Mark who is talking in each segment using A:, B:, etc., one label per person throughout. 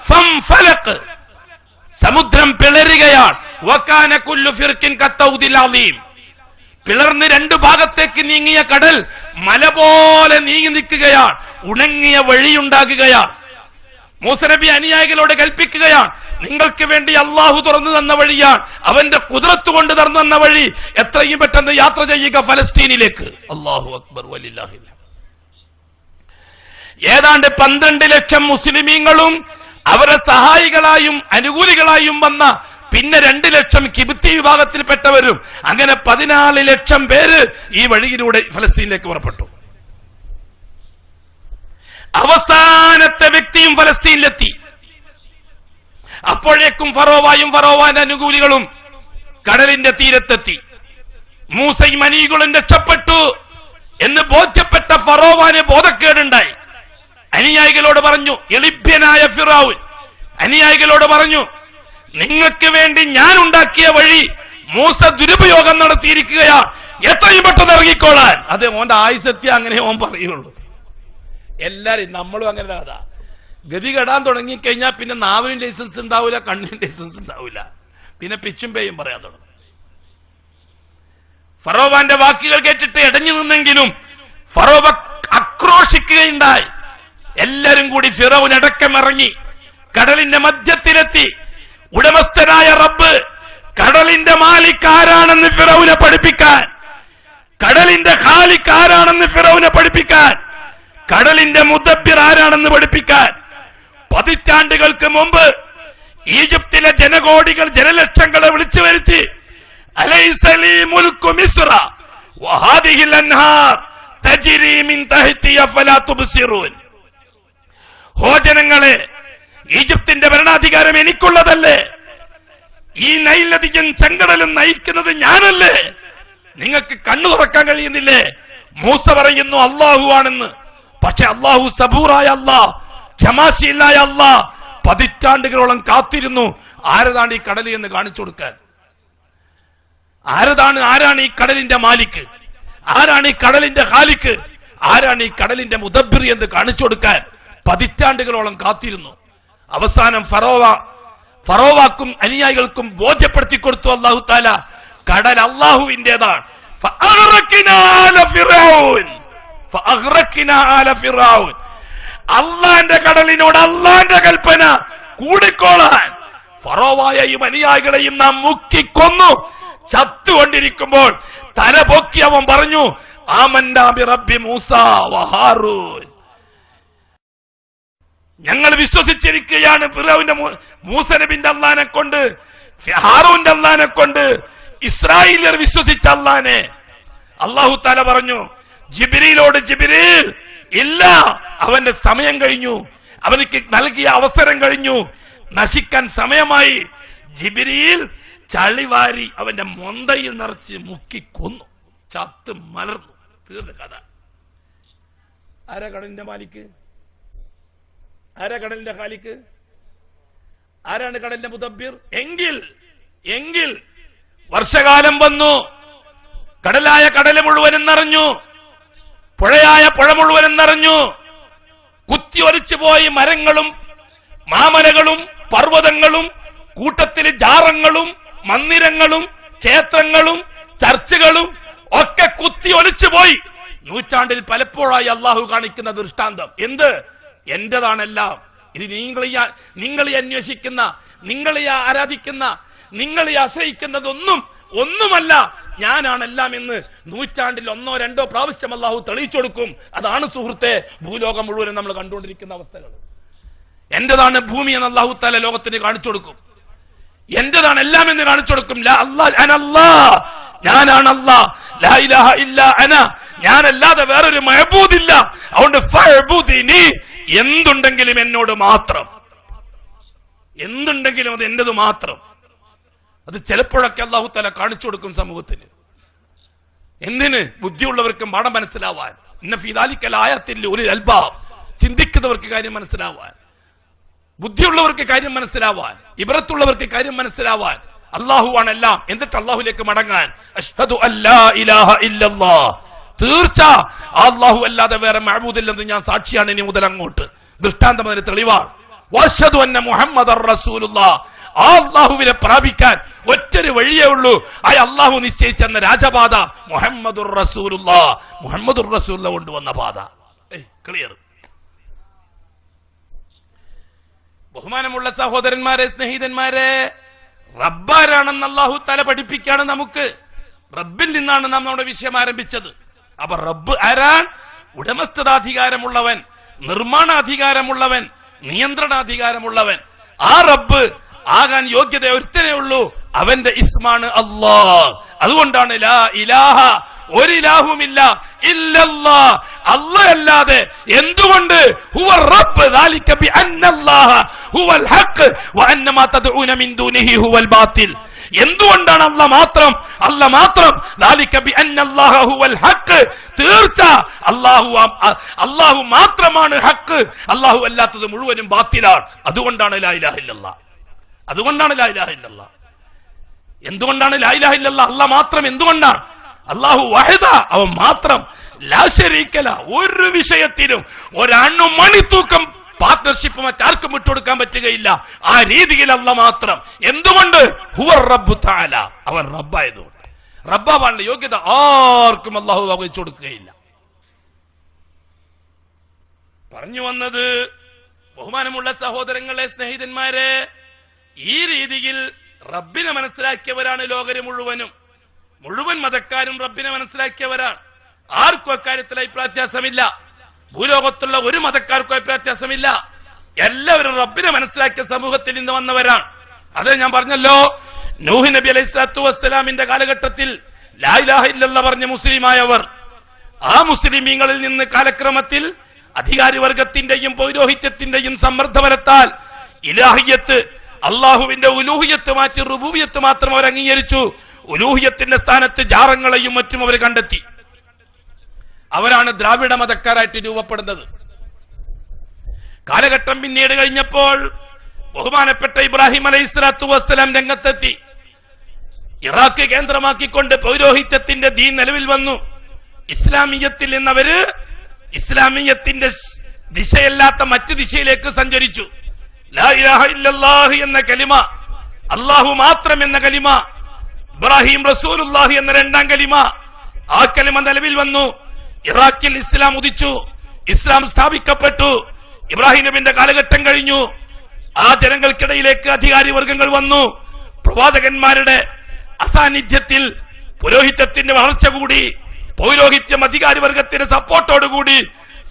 A: ഫംഫലഖ്, സമുദ്രം പിളരുകയാണ്. വകാന കുല്ലു ഫിർഖിൻ കത്തൗദിൽ അളീം, പിളർന്ന് രണ്ടു ഭാഗത്തേക്ക് നീങ്ങിയ കടൽ മല പോലെ നീങ്ങി നിൽക്കുകയാണ്. ഉണങ്ങിയ വഴിയുണ്ടാകുകയാണ്. മൂസ നബി അനുയായികളോട് കൽപ്പിക്കുകയാണ്, നിങ്ങൾക്ക് വേണ്ടി അള്ളാഹു തുറന്നു തന്ന വഴിയാണ്, അവന്റെ ഖുദ്റത്ത് കൊണ്ട് തുറന്നു തന്ന വഴി, എത്രയും പെട്ടെന്ന് യാത്ര ചെയ്യുക ഫലസ്തീനിലേക്ക്. അല്ലാഹു അക്ബർ വലില്ലാഹിൽ ഹംദ്. ഏതാണ്ട് 12 ലക്ഷം മുസ്ലിമീങ്ങളും അവരെ സഹായികളായും അനുകൂലികളായും വന്ന പിന്നെ 2 ലക്ഷം കിബിത്തി വിഭാഗത്തിൽപ്പെട്ടവരും, അങ്ങനെ 14 ലക്ഷം പേര് ഈ വഴിയിലൂടെ ഫലസ്തീനിലേക്ക് പുറപ്പെട്ടു. അവസാനത്തെ വ്യക്തിയും ഫലസ്തീനിലെത്തി. അപ്പോഴേക്കും ഫറോവയും ഫറോവാന്റെ അനുകൂലികളും കടലിന്റെ തീരത്തെത്തി. മൂസയും അനീകളും രക്ഷപ്പെട്ടു എന്ന് ബോധ്യപ്പെട്ട ഫറോവാന് ബോധക്കേടുണ്ടായി. അനുയായികളോട് പറഞ്ഞു, എളിഭ്യനായ ഫിറഔൻ അനുയായികളോട് പറഞ്ഞു, നിങ്ങൾക്ക് വേണ്ടി ഞാൻ ഉണ്ടാക്കിയ വഴി മൂസ ദുരുപയോഗം നടത്തിയിരിക്കുകയാണ്, എത്രയും പെട്ടെന്ന് ഇറങ്ങിക്കോളാൻ. അത് ഓന്റെ ആയുസത്യ അങ്ങനെ ഓൻ പറയുള്ളൂ. എല്ലാരും നമ്മളും അങ്ങനെ കഥ. ഗതി കെടാൻ തുടങ്ങിക്കഴിഞ്ഞാൽ പിന്നെ നാവിനും ലൈസൻസ് ഉണ്ടാവില്ല, കണ്ണിനും ലൈസൻസ് ഉണ്ടാവില്ല, പിന്നെ പിച്ചും പേയും പറയാൻ തുടങ്ങും. ഫറോവാന്റെ വാക്കുകൾ കേട്ടിട്ട് ഇടഞ്ഞു നിന്നെങ്കിലും ഫറോവ ആക്രോശിക്കുകയുണ്ടായി. എല്ലാരും കൂടി ഫിറൗൻ അടക്കമിറങ്ങി കടലിന്റെ മധ്യത്തിലെത്തി. ഉടമസ്ഥനായ റബ്ബ് കടലിന്റെ മാലിക് ആരാണെന്ന് ഫിറൗനെ പഠിപ്പിക്കാൻ, കടലിന്റെ ഖാലിഖ് ആരാണെന്ന് ഫിറൗനെ പഠിപ്പിക്കാൻ, കടലിന്റെ മുദബ്ബിർ ആരാണെന്ന് പഠിപ്പിക്കാൻ 10 പതിറ്റാണ്ടുകൾക്ക് മുമ്പ് ഈജിപ്തിലെ ജനകോടികൾ ജനലക്ഷങ്ങളെ വിളിച്ചു വരുത്തി, അലൈസലി മുൽക്കു മിസ്ര വഹാദിഹിൽ അൻഹാർ തജ്രി മിൻ തഹ്തി അഫലാ തുബ്സിറൂൻ. ഹോ ജനങ്ങളെ, ഈജിപ്തിന്റെ ഭരണാധികാരം എനിക്കുള്ളതല്ലേ? ഈ നൈൽ നദിയും ചെങ്കടലും നയിക്കുന്നത് ഞാനല്ലേ? നിങ്ങൾക്ക് കണ്ണു തുറക്കാൻ കഴിയുന്നില്ലേ? മൂസ പറയുന്നു അള്ളാഹു ആണെന്ന്. പക്ഷെ അള്ളാഹു സബൂറായ അള്ളാഹ്, ക്ഷമാശീലായ അള്ളാഹ് പതിറ്റാണ്ടുകളോളം കാത്തിരുന്നു ആരതാണ് ഈ കടൽ എന്ന് കാണിച്ചു കൊടുക്കാൻ. ആരാണ് ഈ കടലിന്റെ മാലിക്, ആരാണ് ഈ കടലിന്റെ ഖാലിഖ്, ആരാണ് ഈ കടലിന്റെ മുദബ്ബിർ എന്ന് കാണിച്ചു കൊടുക്കാൻ പതിറ്റാണ്ടുകളോളം കാത്തിരുന്നു. അവസാനം ഫറോവാക്കും അനുയായികൾക്കും ബോധ്യപ്പെടുത്തി കൊടുത്തു അല്ലാഹു തആല, കടൽ അല്ലാഹുവിന്റേതാണ്. അള്ളാന്റെ കടലിനോട് അള്ളാന്റെ കൽപ്പന കൂടിക്കോളാൻ ഫറോവായെയും അനുയായികളെയും നാം മുക്കിക്കൊന്നു. ചത്തുകൊണ്ടിരിക്കുമ്പോൾ തല പൊക്കി അവൻ പറഞ്ഞു, ആമന്നാ ബിറബ്ബി മൂസ വഹാറൂൻ, ഞങ്ങൾ വിശ്വസിച്ചിരിക്കുകയാണ് ഫിറഔന്റെ മൂസ നബിന്റെ അള്ളാനെ കൊണ്ട്, ഹാറൂന്റെ അള്ളാനെ കൊണ്ട്, ഇസ്രായേലിയർ വിശ്വസിച്ച അള്ളാനെ. അല്ലാഹു തആല പറഞ്ഞു ജിബ്രീലോട്, ജിബ്രീൽ ഇല്ല, അവന്റെ സമയം കഴിഞ്ഞു, അവനിക്ക് നൽകിയ അവസരം കഴിഞ്ഞു, നശിക്കാൻ സമയമായി. ജിബ്രീൽ ചളിവാരി അവന്റെ മൊന്തയിൽ നിറച്ച് മുക്കി കൊന്നു, ചത്ത് മലർന്നു, തീർന്ന കഥ. ആരാ കടലിന്റെ മാലിക്? ആരാ കടലിന്റെ ഖാലിഖ്? ആരാണ് കടലിന്റെ മുദബ്ബിർ? എങ്കിൽ വർഷകാലം വന്നു, കടലായ കടല് മുഴുവനും നിറഞ്ഞു, പുഴയായ പുഴ മുഴുവനും നിറഞ്ഞു, കുത്തി ഒലിച്ചു പോയി മരങ്ങളും മാമലകളും പർവ്വതങ്ങളും കൂട്ടത്തിൽ ജാറങ്ങളും മന്ദിരങ്ങളും ക്ഷേത്രങ്ങളും ചർച്ചുകളും ഒക്കെ കുത്തി ഒലിച്ചു പോയി. നൂറ്റാണ്ടിൽ പലപ്പോഴായി അള്ളാഹു കാണിക്കുന്ന ദൃഷ്ടാന്തം എന്ത്? എന്റേതാണെല്ലാം ഇത്. നിങ്ങളെ അന്വേഷിക്കുന്ന, നിങ്ങളെ ആരാധിക്കുന്ന, നിങ്ങളെ ആശ്രയിക്കുന്നതൊന്നുമല്ല, ഞാനാണെല്ലാം എന്ന് നൂറ്റാണ്ടിൽ 1-2 പ്രാവശ്യം അള്ളാഹു തെളിയിച്ചു കൊടുക്കും. അതാണ് സുഹൃത്തെ ഭൂലോകം മുഴുവനും നമ്മൾ കണ്ടുകൊണ്ടിരിക്കുന്ന അവസ്ഥകൾ. എന്റേതാണ് ഭൂമി എന്ന് അള്ളാഹു തആല ലോകത്തിന് കാണിച്ചു കൊടുക്കും. എന്റേതാണ് എല്ലാം എന്ന് കാണിച്ചു കൊടുക്കും. ഞാനാണ് അല്ലാഹ്, ലാ ഇലാഹ ഇല്ലാ അന, ഞാനല്ലാതെ വേറൊരു മഅബൂദില്ല. അതുകൊണ്ട് ഫഅബുദിനി, എന്തുണ്ടെങ്കിലും എന്നോട് മാത്രം, എന്തുണ്ടെങ്കിലും അത് എന്റേത് മാത്രം. അത് ചിലപ്പോഴൊക്കെ അല്ലാഹു തആല കാണിച്ചു കൊടുക്കും സമൂഹത്തിന്. എന്തിന്? ബുദ്ധിയുള്ളവർക്കും പാഠം മനസ്സിലാവാൻ. ഇന്ന ഫീ ദാലിക ലആയത്തിൽ ഉലിൽ അൽബാബ്, ചിന്തിക്കുന്നവർക്ക് കാര്യം മനസ്സിലാവാൻ, ബുദ്ധിയുള്ളവർക്ക് കാര്യം മനസ്സിലാവാൻ, ഇബ്രത്തുള്ളവർക്ക് കാര്യം മനസ്സിലാവാൻ. അല്ലാഹു ആണെല്ലാം, എന്നിട്ട് അല്ലാഹുവിലേക്ക് മടങ്ങാൻ. അഷ്ഹദു അല്ലാ ഇലാഹ ഇല്ലല്ലാഹ്, തീർച്ച അല്ലാഹു അല്ലാതെ വേറെ മഅബൂദില്ലെന്ന് ഞാൻ സാക്ഷിയാണ് ഇനി മുതൽ അങ്ങോട്ട്. ദൃഷ്ടാന്തം അതിന് തെളിവാണ്. വഅശ്ഹദു അന്ന മുഹമ്മദർ റസൂലുള്ളാഹ്. ആ അല്ലാഹുവിനെ പ്രാപിക്കാൻ ഒറ്റൊരു വഴിയേ ഉള്ളൂ. ആ അല്ലാഹു നിശ്ചയിച്ചെന്ന രാജപാത മുഹമ്മദുർ റസൂലുള്ളാഹ്, മുഹമ്മദുർ റസൂലുള്ളാഹ് കൊണ്ടുവന്ന പാത. ക്ലിയർ. ബഹുമാനമുള്ള സഹോദരന്മാരെ, സ്നേഹിതന്മാരെ, റബ്ബാരാണെന്ന് അല്ലാഹു തആല പഠിപ്പിക്കാണ് നമുക്ക്. റബ്ബിൽ നിന്നാണ് നാം നമ്മുടെ വിഷയം ആരംഭിച്ചത്. അപ്പൊ റബ്ബ് ആരാൻ? ഉടമസ്ഥതാധികാരമുള്ളവൻ, നിർമ്മാണാധികാരമുള്ളവൻ, നിയന്ത്രണാധികാരമുള്ളവൻ. ആ റബ്ബ് ആകാൻ യോഗ്യത ഒരുത്തനേ ഉള്ളൂ. അവന്റെ ഇസ്മാണ് അല്ലാഹ്. അതുകൊണ്ടാണ് ലാ ഇലാഹ, ഒരു ഇലാഹുമില്ല ഇല്ലല്ലാഹ്, അല്ലാഹ് അല്ലാതെ. എന്തുകൊണ്ട്? ഹുവ റബ്ബ് ദാലിക ബിഅന്നല്ലാഹ ഹുവൽ ഹഖ് വഅന്ന മാ തദ്ഊന മിൻ ദൂനിഹി ഹുവൽ ബാത്തിൽ. എന്തുകൊണ്ടാണ് അല്ലാഹ് മാത്രം? അല്ലാഹ് മാത്രം. ദാലിക ബിഅന്നല്ലാഹ ഹുവൽ ഹഖ്, തീർച്ച അല്ലാഹു മാത്രമാണ് ഹഖ്, അല്ലാഹു അല്ലാത്തത് മുഴുവനും ബാത്തിലാണ്. അതുകൊണ്ടാണ് ലാ ഇലാഹ ഇല്ലല്ലാഹ്. അതുകൊണ്ടാണ് ലാ ഇലാഹ ഇല്ലല്ലാഹ്. എന്തുകൊണ്ടാണ് ലാ ഇലാഹ ഇല്ലല്ലാഹ്? അല്ലാഹ് മാത്രം. എന്തുകൊണ്ടാണ്? അല്ലാഹു വഹദ, അവൻ മാത്രം. ലാ ശരീക ലഹ്, ഒരു വിഷയത്തിനും ഒരണു മണിത്തൂക്കം പാർട്ണർഷിപ്പ് മറ്റാർക്കും വിട്ടുകൊടുക്കാൻ പറ്റുകയില്ല. ആ രീതിയിൽ അല്ലാഹ് മാത്രം. എന്തുകൊണ്ട്? ഹുവ റബ്ബു തആല, അവൻ റബ്ബായതുകൊണ്ട്. റബ്ബാവാനുള്ള യോഗ്യത ആർക്കും അല്ലാഹു വഹിച്ചു കൊടുക്കുകയില്ല. പറഞ്ഞു വന്നത്, ബഹുമാനമുള്ള സഹോദരങ്ങളെ, സ്നേഹിതന്മാരെ, ഈ രീതിയിൽ റബ്ബിനെ മനസ്സിലാക്കിയവരാണ് ലോകര് മുഴുവനും. മുഴുവൻ മതക്കാരും റബ്ബിനെ മനസ്സിലാക്കിയവരാണ്. ആർക്കും അക്കാര്യത്തിൽ അഭിപ്രായവ്യത്യാസമില്ല. ഭൂലോകത്തുള്ള ഒരു മതക്കാർക്കും അഭിപ്രായവ്യത്യാസമില്ല. എല്ലാവരും റബ്ബിനെ മനസ്സിലാക്കിയ സമൂഹത്തിൽ നിന്ന് വന്നവരാണ്. അത് ഞാൻ പറഞ്ഞല്ലോ, നൂഹ് നബി അലൈഹി സ്വലാത്തു വസ്സലാമിന്റെ കാലഘട്ടത്തിൽ ലാ ഇലാഹ ഇല്ലല്ലാഹ് പറഞ്ഞ മുസ്ലിമായവർ, ആ മുസ്ലിമീങ്ങളിൽ നിന്ന് കാലക്രമത്തിൽ അധികാരി വർഗത്തിന്റെയും പൗരോഹിത്യത്തിന്റെയും സമ്മർദ്ദബലത്താൽ ഇലാഹിയത്ത്, അള്ളാഹുവിന്റെ ഉലൂഹിയത്ത് മാറ്റി റുബൂബിയത്ത് മാത്രം അവർ അംഗീകരിച്ചു. ഉലൂഹിയത്തിന്റെ സ്ഥാനത്ത് ജാറങ്ങളെയും മറ്റും അവർ കണ്ടെത്തി. അവരാണ് ദ്രാവിഡ മതക്കാരായിട്ട് രൂപപ്പെടുന്നത്. കാലഘട്ടം പിന്നീട് കഴിഞ്ഞപ്പോൾ ബഹുമാനപ്പെട്ട ഇബ്രാഹിം അലൈഹി സ്വലാത്തു വസ്സലാം രംഗത്തെത്തി. ഇറാഖ് കേന്ദ്രമാക്കിക്കൊണ്ട് പൗരോഹിത്യത്തിന്റെ ദീൻ നിലവിൽ വന്നു. ഇസ്ലാമിയത്തിൽ നിന്നവര് ഇസ്ലാമിയത്തിന്റെ ദിശയല്ലാത്ത മറ്റു ദിശയിലേക്ക് സഞ്ചരിച്ചു. ലാ ഇലാഹ ഇല്ലല്ലാഹ് എന്ന കലിമ, അല്ലാഹു മാത്രം എന്ന കലിമ, ഇബ്രാഹിം റസൂലുള്ളാഹി എന്ന രണ്ടാം കലിമ, ആ കലിമ നിലവിൽ വന്നു. ഇറാഖിൽ ഇസ്ലാം ഉദിച്ചു, ഇസ്ലാം സ്ഥാപിക്കപ്പെട്ടു. ഇബ്രാഹിം നബിന്റെ കാലഘട്ടം കഴിഞ്ഞു. ആ ജനങ്ങൾക്കിടയിലേക്ക് അധികാരി വർഗങ്ങൾ വന്നു. പ്രവാചകന്മാരുടെ അസാന്നിധ്യത്തിൽ പുരോഹിത്യത്തിന്റെ വളർച്ച കൂടി. പൗരോഹിത്യം അധികാരി വർഗത്തിന്റെ സപ്പോർട്ടോടുകൂടി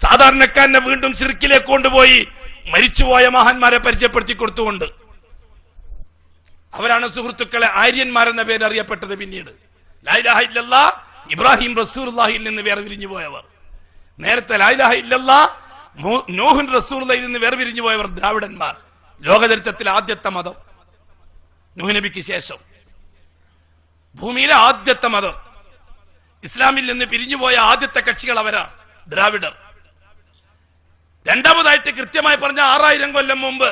A: സാധാരണക്കാരനെ വീണ്ടും ശിർക്കിലേക്ക് കൊണ്ടുപോയി മരിച്ചുപോയ മഹാന്മാരെ പരിചയപ്പെടുത്തി കൊടുത്തുകൊണ്ട്. അവരാണ് സുഹൃത്തുക്കളെ ആര്യന്മാരെന്ന പേര് അറിയപ്പെട്ടത്. പിന്നീട് ലാ ഇലാഹ ഇല്ലല്ലാഹ് ഇബ്രാഹിം റസൂലുള്ളാഹിയിൽ നിന്ന് വേർപിരിഞ്ഞു പോയവർ. നേരത്തെ ലാ ഇലാഹ ഇല്ലല്ലാഹ് നൂഹ് റസൂലുള്ളാഹിയിൽ നിന്ന് വേർപിരിഞ്ഞു പോയവർ ദ്രാവിഡന്മാർ. ലോകചരിത്രത്തിലെ ആദ്യത്തെ മതം, നൂഹ് നബിക്ക് ശേഷം ഭൂമിയിലെ ആദ്യത്തെ മതം, ഇസ്ലാമിൽ നിന്ന് പിരിഞ്ഞുപോയ ആദ്യത്തെ കക്ഷികൾ അവരാണ്, ദ്രാവിഡർ. രണ്ടാമതായിട്ട് കൃത്യമായി പറഞ്ഞ 6000 കൊല്ലം മുമ്പ്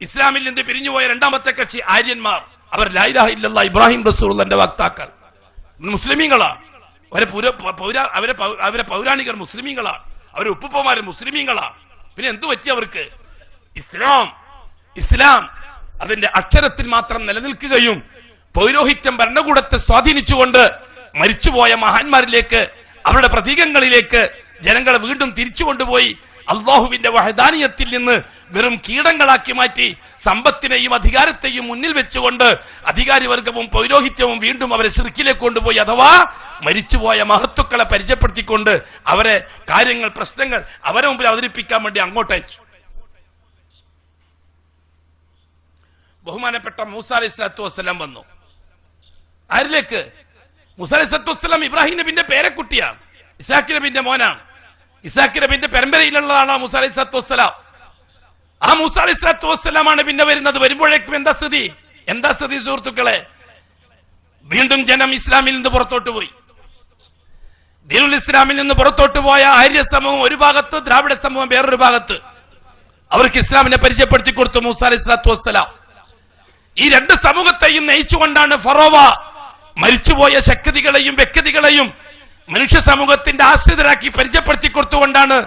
A: ഇസ്ലാമിൽ നിന്ന് പിരിഞ്ഞുപോയ രണ്ടാമത്തെ കക്ഷി ആര്യന്മാർ. അവർ ലാ ഇലാഹ ഇല്ലല്ലാഹ് ഇബ്രാഹിം റസൂലുള്ളാഹിന്റെ വക്താക്കൾ, മുസ്ലിമീങ്ങളാണ്. അവരെ പൗരാണികർ മുസ്ലിമീങ്ങളാണ്. അവരെ ഉപ്പുപ്പമാര് മുസ്ലിമീങ്ങളാണ്. പിന്നെ എന്തു പറ്റി അവർക്ക്? ഇസ്ലാം അതിന്റെ അക്ഷരത്തിൽ മാത്രം നിലനിൽക്കുകയും പൗരോഹിത്യം ഭരണകൂടത്തെ സ്വാധീനിച്ചുകൊണ്ട് മരിച്ചുപോയ മഹാന്മാരിലേക്ക്, അവരുടെ പ്രതീകങ്ങളിലേക്ക് ജനങ്ങളെ വീണ്ടും തിരിച്ചു കൊണ്ടുപോയി അള്ളാഹുവിന്റെ വഹദാനിയത്തിൽ നിന്ന് വെറും കീടങ്ങളാക്കി മാറ്റി സമ്പത്തിനെയും അധികാരത്തെയും മുന്നിൽ വെച്ചുകൊണ്ട് അധികാരി വർഗവും പൗരോഹിത്യവും വീണ്ടും അവരെ ശിർക്കിലേക്ക് കൊണ്ടുപോയി. അഥവാ മരിച്ചുപോയ മഹത്തുക്കളെ പരിചയപ്പെടുത്തിക്കൊണ്ട് അവരെ കാര്യങ്ങൾ, പ്രശ്നങ്ങൾ അവരെ മുമ്പിൽ അവതരിപ്പിക്കാൻ വേണ്ടി അങ്ങോട്ടയച്ചു. ബഹുമാനപ്പെട്ട മൂസ അലൈഹി സ്വലാത്തു വസ്സലാം വന്നു. ആരിലേക്ക്? മൂസ അലൈഹി സ്വലാത്തു വസ്സലാം ഇബ്രാഹിം നബിന്റെ പേരക്കുട്ടിയാണ്, ഇസ്ഹാഖ് നബിന്റെ മോനാണ്. ഇസ്ഹാഖ് നബിന്റെ പരമ്പരയിലുള്ളതാണ് മൂസ അലൈഹി സ്വലാത്തു വസ്സലാം. ആ മൂസ അലൈഹി സ്വലാത്തു വസ്സലാമാണ് പിന്നെ വരുന്നത്. വരുമ്പോഴേക്കും എന്താ സ്ഥിതി സുഹൃത്തുക്കളെ? വീണ്ടും ജനം ഇസ്ലാമിൽ നിന്ന് പുറത്തോട്ട് പോയി. ദീനുൽ ഇസ്ലാമിൽ നിന്ന് പുറത്തോട്ട് പോയ ആര്യ സമൂഹം ഒരു ഭാഗത്ത്, ദ്രാവിഡ സമൂഹം വേറൊരു ഭാഗത്ത്. അവർക്ക് ഇസ്ലാമിനെ പരിചയപ്പെടുത്തി കൊടുത്തു മൂസ അലൈഹി സ്വലാത്തു വസ്സലാം. ഈ രണ്ട് സമൂഹത്തെയും നയിച്ചുകൊണ്ടാണ് ഫറോവ മരിച്ചുപോയ ശക്തികളെയും വ്യക്തികളെയും മനുഷ്യ സമൂഹത്തിന്റെ ആശ്രിതരാക്കി പരിചയപ്പെടുത്തി കൊടുത്തുകൊണ്ടാണ്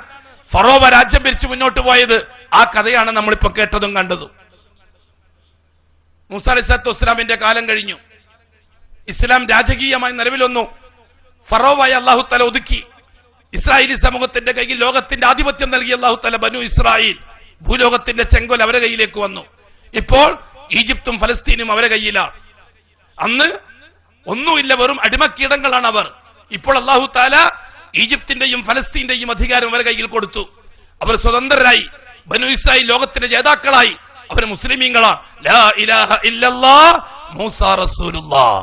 A: ഫറോവ രാജ്യം ഭരിച്ചു മുന്നോട്ട് പോയത്. ആ കഥയാണ് നമ്മളിപ്പോ കേട്ടതും കണ്ടതും. മൂസ അലൈഹിസ്സലാത്തു വസ്സലാമിന്റെ കാലം കഴിഞ്ഞു. ഇസ്ലാം രാജകീയമായി നിലവിൽ വന്നു. ഫറോവായി അല്ലാഹു തആല ഒതുക്കി. ഇസ്രായേലി സമൂഹത്തിന്റെ കയ്യിൽ ലോകത്തിന്റെ ആധിപത്യം നൽകി അല്ലാഹു തആല ബനു ഇസ്രായേൽ. ഭൂലോകത്തിന്റെ ചെങ്കോൽ അവരെ കയ്യിലേക്ക് വന്നു. ഇപ്പോൾ ഈജിപ്തും ഫലസ്തീനും അവരെ കയ്യിലാണ്. അന്ന് ഒന്നുമില്ല, വെറും അടിമക്കീടങ്ങളാണ് അവർ. ഇപ്പോൾ അല്ലാഹു തആല ഈജിപ്തിന്റെയും ഫലസ്തീന്റെയും അധികാരം അവരെ കയ്യിൽ കൊടുത്തു. അവർ സ്വതന്ത്രരായി. ബനു ഇസ്രായേൽ ലോകത്തിന്റെ ജേതാക്കളായി. അവർ മുസ്ലിമീങ്ങളാണ്. ലാ ഇലാഹ ഇല്ലല്ലാഹ് മൂസാ റസൂലുള്ളാഹ്.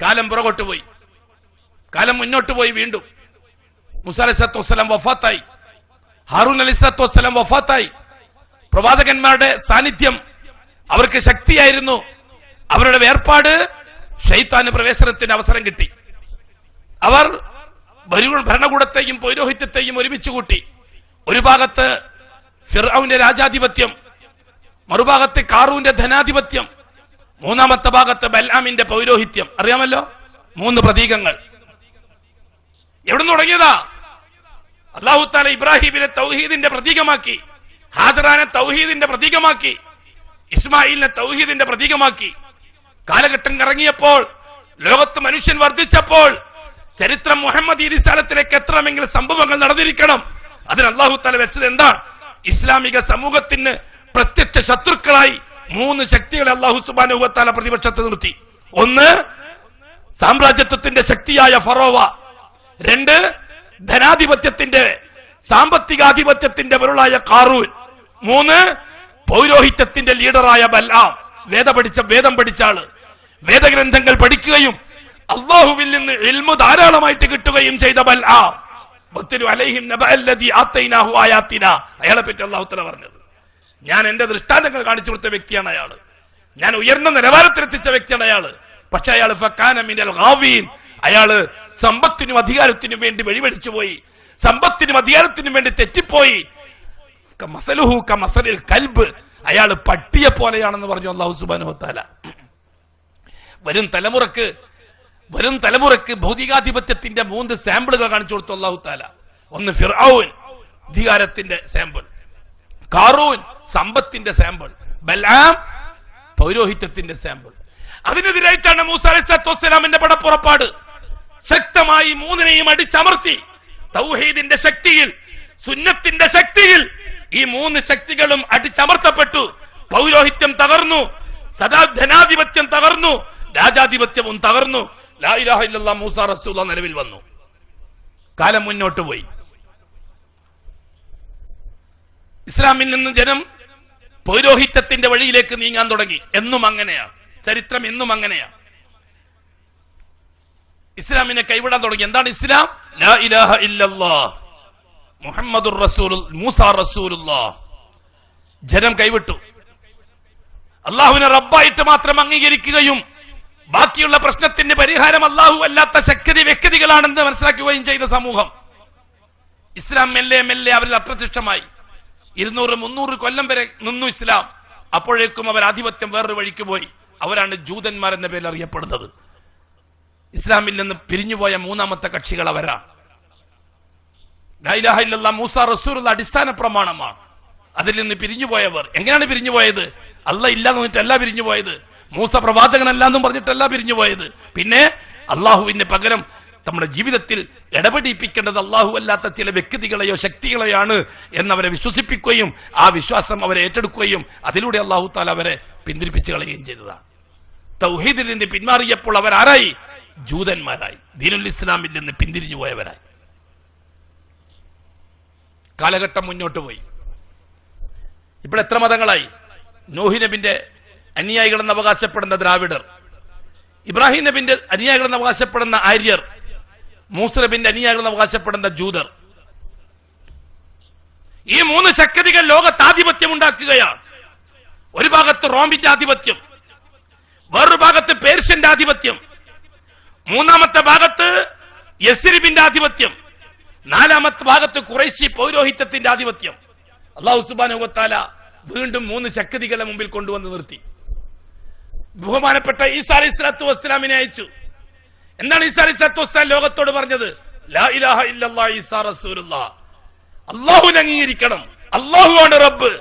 A: കാലം പുറകോട്ട് പോയി, കാലം മുന്നോട്ട് പോയി. വീണ്ടും മൂസാ അലൈഹിസ്സലാത്തു വസ്സലാം വഫാത്തായി. ഹാറൂൻ അലൈഹിസ്സലാത്തു വസ്സലാം വഫാത്തായി. പ്രവാചകന്മാരുടെ സാന്നിധ്യം അവർക്ക് ശക്തിയായിരുന്നു. അവരുടെ വേർപാട് ശൈത്താന് പ്രവേശനത്തിന് അവസരം കിട്ടി. അവർ ഭരണകൂടത്തെയും പൗരോഹിത്യത്തെയും ഒരുമിച്ച് കൂട്ടി. ഒരു ഭാഗത്ത് ഫിർഔന്റെ രാജാധിപത്യം, മറുഭാഗത്ത് കാറൂന്റെ ധനാധിപത്യം, മൂന്നാമത്തെ ഭാഗത്ത് ബൽആമിന്റെ പൗരോഹിത്യം. അറിയാമല്ലോ, 3 പ്രതീകങ്ങൾ. എവിടുന്ന് തുടങ്ങിയതാ? അല്ലാഹു തആല ഇബ്രാഹിമിനെ തൗഹീദിന്റെ പ്രതീകമാക്കി, ഹാജറാനെ തൗഹീദിന്റെ പ്രതീകമാക്കി, ഇസ്മായിലിനെ തൗഹീദിന്റെ പ്രതീകമാക്കി. കാലഘട്ടം ഇറങ്ങിയപ്പോൾ, ലോകത്ത് മനുഷ്യൻ വർദ്ധിച്ചപ്പോൾ, ചരിത്രം മുഹമ്മദ് റിസാലത്തിലേക്ക് എത്തണമെങ്കിൽ സംഭവങ്ങൾ നടന്നിരിക്കണം. അതിന് അല്ലാഹു തആല വെച്ചത് എന്താണ്? ഇസ്ലാമിക സമൂഹത്തിന് പ്രത്യക്ഷ ശത്രുക്കളായി 3 ശക്തികളെ അല്ലാഹു സുബ്ഹാനഹു വ തആല പ്രതിപക്ഷത്ത് നിർത്തി. 1 സാമ്രാജ്യത്വത്തിന്റെ ശക്തിയായ ഫറോവ, 2 ധനാധിപത്യത്തിന്റെ സാമ്പത്തികാധിപത്യത്തിന്റെ പൊരുളായ ഖാറൂൻ, 3 പൗരോഹിത്യത്തിന്റെ ലീഡറായ ബൽആം. വേദം പഠിച്ച ആള്, വേദഗ്രന്ഥങ്ങൾ പഠിക്കുകയും അല്ലാഹുവിൽ നിന്ന് ഇൽമു ധാരാളമായിട്ട് കിട്ടുകയും ചെയ്ത ബൽആം. അയാളെ പറ്റി അല്ലാഹു തആല പറഞ്ഞത്, ഞാൻ എന്റെ ദൃഷ്ടാന്തങ്ങൾ കാണിച്ചു കൊടുത്ത വ്യക്തിയാണ് അയാള്. ഞാൻ ഉയർന്ന നിലവാരത്തിലെത്തിച്ച വ്യക്തിയാണ് അയാള്. പക്ഷെ അയാൾ ഫകാന മിനൽ ഗാവീൻ. അയാള് സമ്പത്തിനും അധികാരത്തിനും വേണ്ടി വഴിപഴിച്ചു പോയി, സമ്പത്തിനും അധികാരത്തിനും വേണ്ടി തെറ്റിപ്പോയി. മസലുഹു കമസലിൽ കൽബ്. അയാൾ പട്ടിയെ പോലെയാണെന്ന് പറഞ്ഞു അല്ലാഹു സുബ്ഹാനഹു വ തആല. വരും തലമുറക്ക് ഭൗതികാധിപത്യത്തിന്റെ 3 സാമ്പിളുകൾ കാണിച്ചു കൊടുത്തു അല്ലാഹു തആല. 1 ഫിർഔൻ, അധികാരത്തിന്റെ സാമ്പിൾ; ഖാറൂൻ, സമ്പത്തിന്റെ സാമ്പിൾ; ബൽആം, പൗരോഹിത്യത്തിന്റെ സാമ്പിൾ. അതിനെതിരായിട്ടാണ് മൂസാ അലൈഹിസ്സലാത്തു വസ്സലാമിന്റെ പടപ്പുറപ്പാട്. ശക്തമായി 3നെയും അടിച്ചമർത്തി. തൗഹീദിന്റെ ശക്തിയിൽ, സുന്നത്തിന്റെ ശക്തിയിൽ ഈ 3 ശക്തികളും അടിച്ചമർത്തപ്പെട്ടു. പൗരോഹിത്യം തകർന്നു, ധനാധിപത്യം തകർന്നു, രാജാധിപത്യവും തകർന്നു. ലാ ഇലാഹ ഇല്ലല്ലാഹ് മൂസാ റസൂലുള്ളാഹ് നിലവിൽ വന്നു. കാലം മുന്നോട്ട് പോയി. ഇസ്ലാമിൽ നിന്ന് ജനം പൗരോഹിത്യത്തിന്റെ വഴിയിലേക്ക് നീങ്ങാൻ തുടങ്ങി. എന്നും അങ്ങനെയാണ് ചരിത്രം, എന്നും അങ്ങനെയാണ്. ഇസ്ലാമിനെ കൈവിടാൻ തുടങ്ങി. എന്താണ് ഇസ്ലാം? ലാ ഇലാഹ ഇല്ലല്ലാഹ് മുഹമ്മദുർ റസൂലുള്ളാഹ് മൂസാ റസൂലുള്ളാഹ്. ജനം കൈവിട്ടു. അല്ലാഹുവിനെ റബ്ബായിട്ട് മാത്രം അംഗീകരിക്കുകയും ബാക്കിയുള്ള പ്രശ്നത്തിന്റെ പരിഹാരം അല്ലാഹു അല്ലാത്ത വ്യക്തികളാണെന്ന് മനസ്സിലാക്കുകയും ചെയ്ത സമൂഹം. ഇസ്ലാം മെല്ലെ മെല്ലെ അവരിൽ അപ്രത്യക്ഷമായി. 200-300 കൊല്ലം വരെ നിന്നു ഇസ്ലാം. അപ്പോഴേക്കും അവർ ആധിപത്യം വേറൊരു വഴിക്ക് പോയി. അവരാണ് ജൂതന്മാർ എന്ന പേരിൽ അറിയപ്പെടുന്നത്. ഇസ്ലാമിൽ നിന്ന് പിരിഞ്ഞുപോയ 3ാമത്തെ കക്ഷികൾ അവരാണ്. ലാ ഇലാഹ ഇല്ലല്ലാഹ് മൂസാ റസൂലുള്ളാഹ് അടിസ്ഥാന പ്രമാണമാണ്. അതിൽ നിന്ന് പിരിഞ്ഞുപോയവർ എങ്ങനെയാണ് പിരിഞ്ഞുപോയത്? അല്ലാഹ് ഇല്ലാന്ന് പറഞ്ഞിട്ടല്ല പിരിഞ്ഞുപോയത്, മൂസ പ്രവാചകനല്ലാന്നും പറഞ്ഞിട്ടല്ല പിരിഞ്ഞുപോയത്. പിന്നെ അള്ളാഹുവിന് പകരം നമ്മുടെ ജീവിതത്തിൽ ഇടപെടിപ്പിക്കേണ്ടത് അള്ളാഹു അല്ലാത്ത ചില വ്യക്തികളെയോ ശക്തികളെയാണ് എന്നവരെ വിശ്വസിപ്പിക്കുകയും ആ വിശ്വാസം അവരെ ഏറ്റെടുക്കുകയും അതിലൂടെ അള്ളാഹു താല അവരെ പിന്തിരിപ്പിച്ചു കളയുകയും ചെയ്തതാണ്. തൗഹീദിൽ നിന്ന് പിന്മാറിയപ്പോൾ അവരാരായി? ജൂതന്മാരായി, ദീനുൽ ഇസ്ലാമിൽ നിന്ന് പിന്തിരിഞ്ഞു പോയവരായി. കാലഘട്ടം മുന്നോട്ട് പോയി. ഇപ്പോൾ എത്ര മതങ്ങളായി? നോഹി നബിന്റെ അനുയായികളെന്ന് അവകാശപ്പെടുന്ന ദ്രാവിഡർ, ഇബ്രാഹിം നബിന്റെ അനുയായികളെന്ന് അവകാശപ്പെടുന്ന ആര്യർ, മൂസ നബിന്റെ അനുയായികളെന്ന് അവകാശപ്പെടുന്ന ജൂതർ. ഈ 3 ശക്തികൾ ലോകത്ത് ആധിപത്യം ഉണ്ടാക്കുകയാണ്. ഒരു ഭാഗത്ത് റോമിന്റെ ആധിപത്യം, വേറൊരു ഭാഗത്ത് പേർഷ്യന്റെ ആധിപത്യം, 3ാമത്തെ ഭാഗത്ത് യസ്രിബിന്റെ ആധിപത്യം, 4ാമത്തെ ഭാഗത്ത് ഖുറൈശി പൗരോഹിത്യത്തിന്റെ ആധിപത്യം. അല്ലാഹു സുബ്ഹാനഹു വ തആല വീണ്ടും 3 ശക്തികളെ മുമ്പിൽ കൊണ്ടുവന്ന് നിർത്തി. ബഹുമാനപ്പെട്ട ഈസാ അലൈഹിസ്സലാത്തു വസ്സലാമിനെ അയച്ചു. എന്താണ് ഈസാ അലൈഹിസ്സലാത്തു വസ്സലാം ലോകത്തോട് പറഞ്ഞത്? ലാ ഇലാഹ ഇല്ലല്ലാഹ് ഈസാ റസൂലുള്ളാഹ്. അള്ളാഹുവിനെ അംഗീകരിക്കണം. അള്ളാഹുവാണ് റബ്ബ്,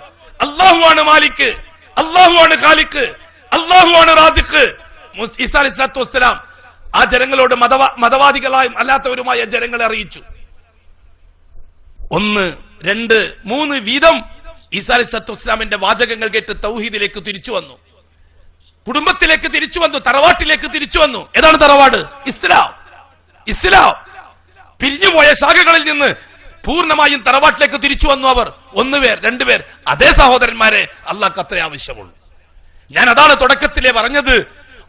A: അള്ളാഹുവാണ് മാലിക്, അള്ളാഹുവാണ് ഖാലിഖ്, അള്ളാഹുവാണ് റാസിഖ്. ഈസാ അലൈഹി സ്വലാത്തു വസ്സലാം ആ ജനങ്ങളോട് മതവാദികളായും അല്ലാത്തവരുമായ ജനങ്ങളെ അറിയിച്ചു. 1, 2, 3 വീതം ഈസാ അലൈഹി സ്വലാത്തു വസ്സലാമിന്റെ വാചകങ്ങൾ കേട്ട് തൗഹീദിലേക്ക് തിരിച്ചു വന്നു, കുടുംബത്തിലേക്ക് തിരിച്ചു വന്നു, തറവാട്ടിലേക്ക് തിരിച്ചു വന്നു. ഏതാണ് തറവാട്? ഇസ്ലാം. ഇസ്ലാം പിരിഞ്ഞുപോയ ശാഖകളിൽ നിന്ന് പൂർണ്ണമായും തറവാട്ടിലേക്ക് തിരിച്ചു വന്നു അവർ. 1 പേർ, 2 പേർ. അതേ സഹോദരന്മാരെ, അള്ളാഹ്ക്ക് അത്രേ ആവശ്യമുള്ളൂ. ഞാൻ അതാണ് തുടക്കത്തിലേ പറഞ്ഞത്.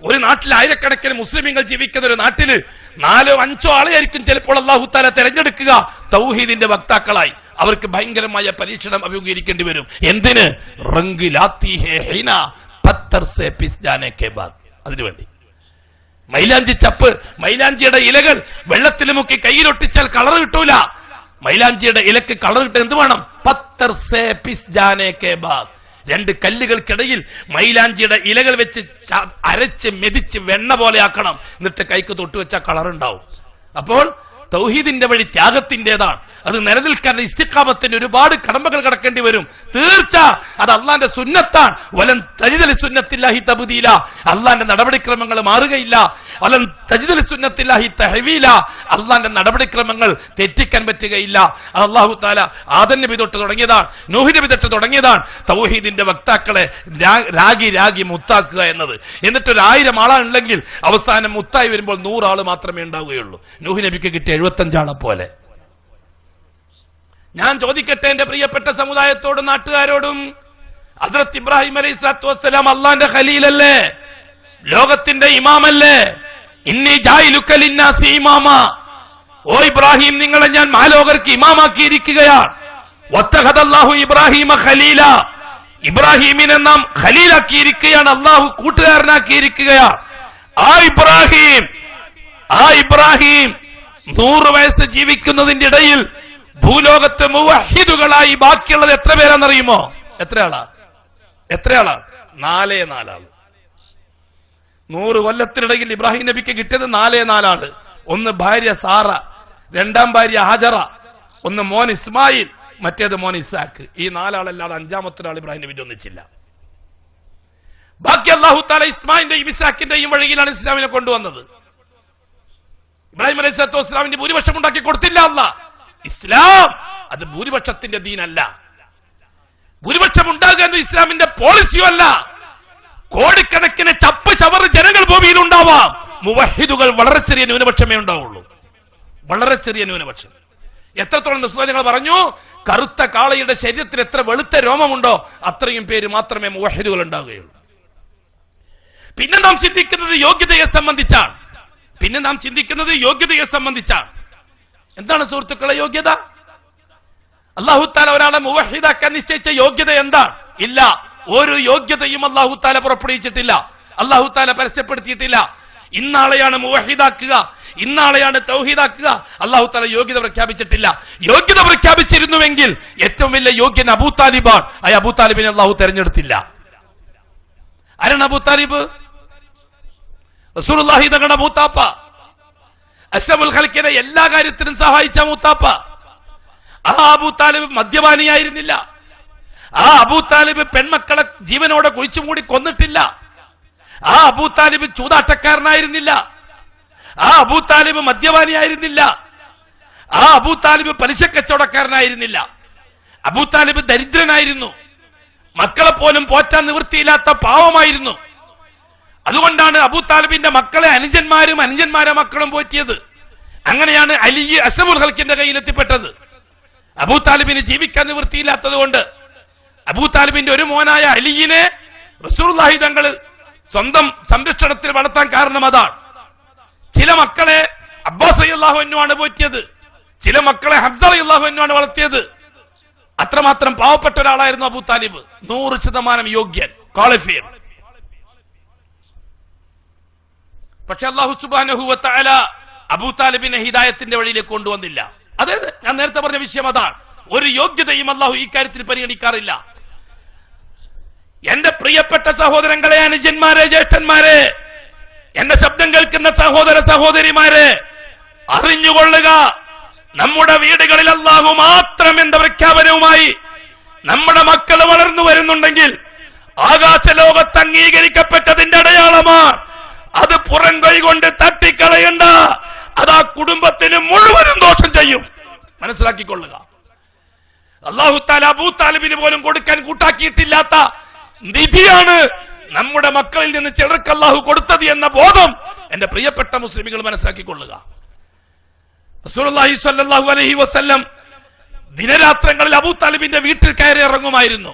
A: ഒരു നാട്ടിൽ ആയിരക്കണക്കിന് മുസ്ലിമീങ്ങൾ ജീവിക്കുന്ന ഒരു നാട്ടില് 4 or 5 ആളെയായിരിക്കും ചിലപ്പോൾ അല്ലാഹു തആല തെരഞ്ഞെടുക്കുക തൗഹീദിന്റെ വക്താക്കളായി. അവർക്ക് ഭയങ്കരമായ പരീക്ഷണം അഭിമുഖീകരിക്കേണ്ടി വരും. എന്തിന്? റംഗ് ലാത്തി ഹേ ഹീന പത്തർ സേ പിസ് ജാനെ കെ ബാദ്. അതിനുവേണ്ടി മൈലാഞ്ചി ചപ്പ്, മൈലാഞ്ചിയുടെ ഇലകൾ വെള്ളത്തിൽ മുക്കി കയ്യിലൊട്ടിച്ചാൽ കളർ കിട്ടൂല. മൈലാഞ്ചിയുടെ ഇലക്ക് കളർ കിട്ടാൻ എന്ത് വേണം? പത്തർ സേ പിസ് ജാനെ കെ ബാദ്. 2 കല്ലുകൾക്കിടയിൽ മൈലാഞ്ചിയുടെ ഇലകൾ വെച്ച് അരച്ച് മെതിച്ച് വെണ്ണ പോലെ ആക്കണം. എന്നിട്ട് കൈക്ക് തൊട്ട് വെച്ചാൽ കളർ ഉണ്ടാവും. അപ്പോൾ തൗഹീദിന്റെ വഴി ത്യാഗത്തിന്റേതാണ്. അത് നിലനിൽക്കാൻ ഇസ്തിഖാമത്തിന് ഒരുപാട് കടമ്പകൾ കടക്കേണ്ടി വരും. തീർച്ച അത് അള്ളാന്റെ സുന്നത്താണ്. വലൻ തജിദലി സുന്നത്തില്ലാഹി തബ്ദീല. അള്ളാന്റെ നടപടിക്രമങ്ങൾ മാറുകയില്ല. വലൻ തജിദലി സുന്നത്തില്ലാഹി തഹ്വീല. അള്ളാന്റെ നടപടിക്രമങ്ങൾ തെറ്റിക്കാൻ പറ്റുകയില്ല. അത് അല്ലാഹു തആല ആദം നബി തൊട്ട് തുടങ്ങിയതാണ്, നൂഹ് നബി തൊട്ട് തുടങ്ങിയതാണ് തൗഹീദിന്റെ വക്താക്കളെ രാഗി മുത്താക്കുക എന്നത്. എന്നിട്ട് 1000 ആളാണുണ്ടെങ്കിൽ അവസാനം മുത്തായി വരുമ്പോൾ 100 ആള് മാത്രമേ ഉണ്ടാവുകയുള്ളൂ. നൂഹ് നബിക്ക് കിട്ടിയ 75 ആളെ പോലെ. ഞാൻ ചോദിക്കട്ടെ എന്റെ പ്രിയപ്പെട്ട സമുദായത്തോടും നാട്ടുകാരോടും, ഹദ്റത്ത് ഇബ്രാഹിം അലൈഹി സ്വലാത്തു വസ്സലാം അള്ളാന്റെ ഖലീലല്ലേ? ലോകത്തിന്റെ ഇമാമല്ലേ? ഇന്നി ജായിലുക ലിന്നാസി ഇമാമ. ഓ ഇബ്രാഹിം, നിങ്ങളെ ഞാൻ മാലോകർക്ക് ഇമാമാക്കിയിരിക്കുകയാണ്. വത്തഖദല്ലാഹു ഇബ്രാഹിമ ഖലീല. ഇബ്രാഹിമിനെ നാം ഖലീലാക്കിയിരിക്കുകയാണ്, അള്ളാഹു കൂട്ടുകാരനാക്കിയിരിക്കുകയാണ്. ആ ഇബ്രാഹിം 100 വയസ്സ് ജീവിക്കുന്നതിന്റെ ഇടയിൽ ഭൂലോകത്ത് മുവഹിദുകളായി ബാക്കിയുള്ളത് എത്ര പേരാണെന്നറിയുമോ? എത്ര ആളാ? 4 ആള്. 100 കൊല്ലത്തിനിടയിൽ ഇബ്രാഹിം നബിക്ക് കിട്ടിയത് 4 ആള്. 1 ഭാര്യ സാറ, 2ാം ഭാര്യ ഹാജറ, 1 മോൻ ഇസ്മായിൽ, മറ്റേത് മോൻ ഇസാക്ക്. ഈ 4 ആളല്ലാതെ 5ാമത്തെ ആൾ ഇബ്രാഹിം നബി ഒന്നിച്ചില്ല. ബാക്കി അല്ലാഹു തആല ഇസ്മായിലിന്റെയും ഇസാക്കിന്റെയും വഴിയിലാണ് ഇസ്ലാമിനെ കൊണ്ടുവന്നത്. ഇബ്രാഹിം അലൈഹി സ്വലാത്തു വസ്സലാമിന്റെ ഭൂരിപക്ഷം ഉണ്ടാക്കി കൊടുത്തില്ല അല്ലാഹ്. ഇസ്ലാം അത് ഭൂരിപക്ഷത്തിന്റെ ദീനല്ല. ഭൂരിപക്ഷം ഉണ്ടാകുക എന്നത് ഇസ്ലാമിന്റെ പോളിസിയോ അല്ല. കോടിക്കണക്കിന് ചപ്പ് ചവറ് ജനങ്ങൾ ഭൂമിയിൽ ഉണ്ടാവാം. മുവഹിദുകൾ വളരെ ചെറിയ ന്യൂനപക്ഷമേ ഉണ്ടാവുള്ളൂ. വളരെ ചെറിയ ന്യൂനപക്ഷം. എത്രത്തോളം ഞങ്ങൾ പറഞ്ഞു, കറുത്ത കാളയുടെ ശരീരത്തിൽ എത്ര വെളുത്ത രോമമുണ്ടോ അത്രയും പേര് മാത്രമേ മുവഹിദുകൾ ഉണ്ടാവുകയുള്ളൂ. പിന്നെ നാം ചിന്തിക്കുന്നത് യോഗ്യതയെ സംബന്ധിച്ചാണ്. എന്താണ് സുഹൃത്തുക്കളെ യോഗ്യത? അല്ലാഹു തആല ഒരാളെ മുവഹിദാക്കാൻ നിശ്ചയിച്ച യോഗ്യത എന്താണ്? ഇല്ല, ഒരു യോഗ്യതയും അല്ലാഹു തആല പുറപ്പെടുവിച്ചിട്ടില്ല. അല്ലാഹു തആല പരസ്യപ്പെടുത്തിയിട്ടില്ല. ഇന്നാളെയാണ് മുവഹിദാക്കുക, ഇന്നാളെയാണ് തൗഹീദാക്കുക. അല്ലാഹു തആല യോഗ്യത പ്രഖ്യാപിച്ചിട്ടില്ല. യോഗ്യത പ്രഖ്യാപിച്ചിരുന്നുവെങ്കിൽ ഏറ്റവും വലിയ യോഗ്യൻ അബൂ താലിബാണ്. ആ അബൂ താലിബിനെ അല്ലാഹു തെരഞ്ഞെടുത്തില്ല. ആരാണ് അബൂ താലിബ്? റസൂലുള്ളാഹി തങ്ങളുടെ മൂത്താപ്പ, അഷ്റഫുൽ ഖൽഖിനെ എല്ലാ കാര്യത്തിലും സഹായിച്ച മൂത്താപ്പ. ആ അബൂ താലിബ് മദ്യപാനിയായിരുന്നില്ല. ആ അബൂ താലിബ് പെൺമക്കളെ ജീവനോടെ കുഴിച്ചുമൂടി കൊന്നിട്ടില്ല. ആ അബൂ താലിബ് ചൂതാട്ടക്കാരനായിരുന്നില്ല. ആ അബൂ താലിബ് മദ്യപാനിയായിരുന്നില്ല. ആ അബൂ താലിബ് പലിശ കച്ചവടക്കാരനായിരുന്നില്ല. അബൂ താലിബ് ദരിദ്രനായിരുന്നു. മക്കളെ പോലും പോറ്റാൻ നിവൃത്തിയില്ലാത്ത പാവമായിരുന്നു. അതുകൊണ്ടാണ് അബൂ താലിബിന്റെ മക്കളെ അനുജന്മാരെ മക്കളും പോറ്റിയത്. അങ്ങനെയാണ് അലി അഷ്റഫുൽ ഖൽഖിന്റെ കയ്യിൽ എത്തിപ്പെട്ടത്. അബൂ താലിബിന് ജീവിക്കാൻ നിവൃത്തിയില്ലാത്തത് കൊണ്ട് അബൂ താലിബിന്റെ ഒരു മോനായ അലിയിനെ റസൂലുള്ളാഹി തങ്ങൾ സ്വന്തം സംരക്ഷണത്തിൽ വളർത്താൻ കാരണം അതാണ്. ചില മക്കളെ അബ്ബാസ് റളിയല്ലാഹു അൻഹു ആണ് പോറ്റിയത്, ചില മക്കളെ ഹംസ റളിയല്ലാഹു അൻഹു ആണ് വളർത്തിയത്. അത്രമാത്രം പാവപ്പെട്ട ഒരാളായിരുന്നു അബൂ താലിബ്. 100% യോഗ്യൻ, ക്വാളിഫൈഡ്. പക്ഷെ അല്ലാഹു സുബ്ഹാനഹു വ തആല അബൂ താലിബിനെ ഹിദായത്തിന്റെ വഴിയിലേക്ക് കൊണ്ടുവന്നില്ല. അതായത് ഞാൻ നേരത്തെ പറഞ്ഞ വിഷയം അതാണ്. ഒരു യോഗ്യതയും അല്ലാഹു ഈ കാര്യത്തിൽ പരിഗണിക്കാറില്ല. എന്റെ പ്രിയപ്പെട്ട സഹോദരങ്ങളെ, അനുജന്മാരെ, ജ്യേഷ്ഠന്മാരെ, എന്റെ ശബ്ദം കേൾക്കുന്ന സഹോദര സഹോദരിമാരെ, അറിഞ്ഞുകൊള്ളുക, നമ്മുടെ വീടുകളിൽ അല്ലാഹു മാത്രം എന്ന പ്രഖ്യാപനവുമായി നമ്മുടെ മക്കൾ വളർന്നു വരുന്നുണ്ടെങ്കിൽ ആകാശലോകത്ത് അംഗീകരിക്കപ്പെട്ടതിന്റെ അടയാളമാണ്. അത് പുറം കൈകൊണ്ട് തട്ടിക്കളയണ്ട. അത് ആ കുടുംബത്തിന് മുഴുവനും ദോഷം ചെയ്യും. മനസ്സിലാക്കിക്കൊള്ളുക. അല്ലാഹു തആല അബൂ താലിബിന് പോലും കൊടുക്കാൻ കൂട്ടാക്കിയിട്ടില്ലാത്ത നിധിയാണ് നമ്മുടെ മക്കളിൽ നിന്ന് ചിലർക്ക് അല്ലാഹു കൊടുത്തത് എന്ന ബോധം എന്റെ പ്രിയപ്പെട്ട മുസ്ലിമുകൾ മനസ്സിലാക്കിക്കൊള്ളുക. റസൂലുള്ളാഹി സ്വല്ലല്ലാഹു അലൈഹി വസല്ലം ദിനരാത്രങ്ങളിൽ അബൂ താലിബിന്റെ വീട്ടിൽ കയറി ഇറങ്ങുമായിരുന്നു.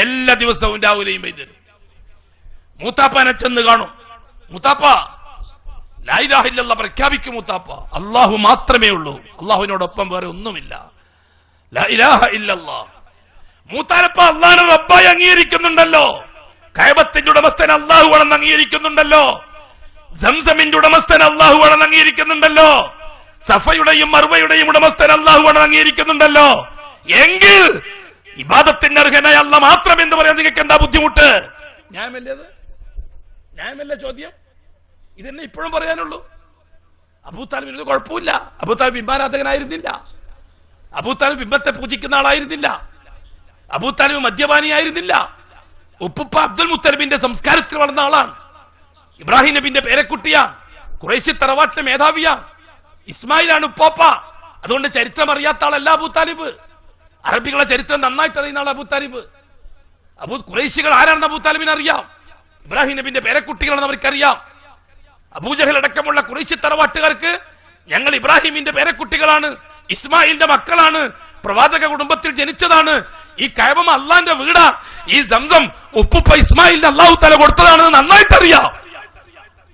A: എല്ലാ ദിവസവും രാവിലെയും വൈകുന്നേരം മൂത്താപ്പാനെ ചെന്ന് കാണും. മൂത്താപ്പ ലാ ഇലാഹ ഇല്ലല്ലാഹ് പ്രഖ്യാപിക്കും. മൂത്താപ്പ അല്ലാഹു മാത്രമേ ഉള്ളൂ, അല്ലാഹുവിനോടൊപ്പം വേറെ ഒന്നുമില്ല. ലാ ഇലാഹ ഇല്ലല്ലാഹ്. മൂത്താപ്പ അല്ലാഹുവിനെ റബ്ബായി അംഗീകരിക്കുന്നുണ്ടല്ലോ, കഅബത്തിന്റെ ഉടമസ്ഥൻ അല്ലാഹു ആണെന്ന് അംഗീകരിക്കുന്നുണ്ടല്ലോ, സംസമിന്റെ ഉടമസ്ഥൻ അല്ലാഹു ആണെന്ന് അംഗീകരിക്കുന്നുണ്ടല്ലോ, സഫയുടെയും മർവയുടെയും ഉടമസ്ഥൻ അല്ലാഹു ആണെന്ന് അംഗീകരിക്കുന്നുണ്ടല്ലോ. എങ്കിൽ ഇബാദത്തിന്റെ അർഹനായ അല്ലാഹ് മാത്രം എന്ന് പറയാൻ നിങ്ങൾക്ക് എന്താ ബുദ്ധിമുട്ട്? ന്യായമല്ലേ ചോദ്യം? ഇതെന്നെ ഇപ്പോഴും പറയാനുള്ളൂ. അബൂ താലിബിന് കുഴപ്പമില്ല. അബൂ താലിബ് ബിംബാരാധകനായിരുന്നില്ല. അബൂ താലിബ് ബിംബത്തെ പൂജിക്കുന്ന ആളായിരുന്നില്ല. അബൂ താലിബ് മദ്യപാനിയായിരുന്നില്ല. ഉപ്പുപ്പ അബ്ദുൽ മുത്തലിബിന്റെ സംസ്കാരത്തിൽ വളർന്ന ആളാണ്. ഇബ്രാഹിം നബിന്റെ പേരക്കുട്ടിയാണ്. ഖുറൈശി തറവാട്ടിലെ മേധാവിയാണ്. ഇസ്മായിലാണ് ഉപ്പാപ്പ. അതുകൊണ്ട് ചരിത്രം അറിയാത്ത ആളല്ല അബൂ താലിബ്. അറബികളെ ചരിത്രം നന്നായിട്ട് അറിയുന്ന ആൾ അബൂ താലിബ്. ഖുറൈശികൾ ആരാണെന്ന് അബൂ താലിബിന് അറിയാം. ഇബ്രാഹിം നബിന്റെ പേരക്കുട്ടികളാണെന്ന് അവർക്കറിയാം. അബൂജഹൽ അടക്കമുള്ള ഖുറൈശി തറവാട്ടുകാർക്ക് ഞങ്ങൾ ഇബ്രാഹിമിന്റെ പേരക്കുട്ടികളാണ്, ഇസ്മായിലിന്റെ മക്കളാണ്, പ്രവാചക കുടുംബത്തിൽ ജനിച്ചതാണ്, ഈ കഅബ അള്ളാന്റെ വീടാ, ഈ സംസം ഉപ്പുപ്പ ഇസ്മായിലിന് അല്ലാഹു തആല കൊടുത്തതാണെന്ന് നന്നായിട്ട് അറിയാം.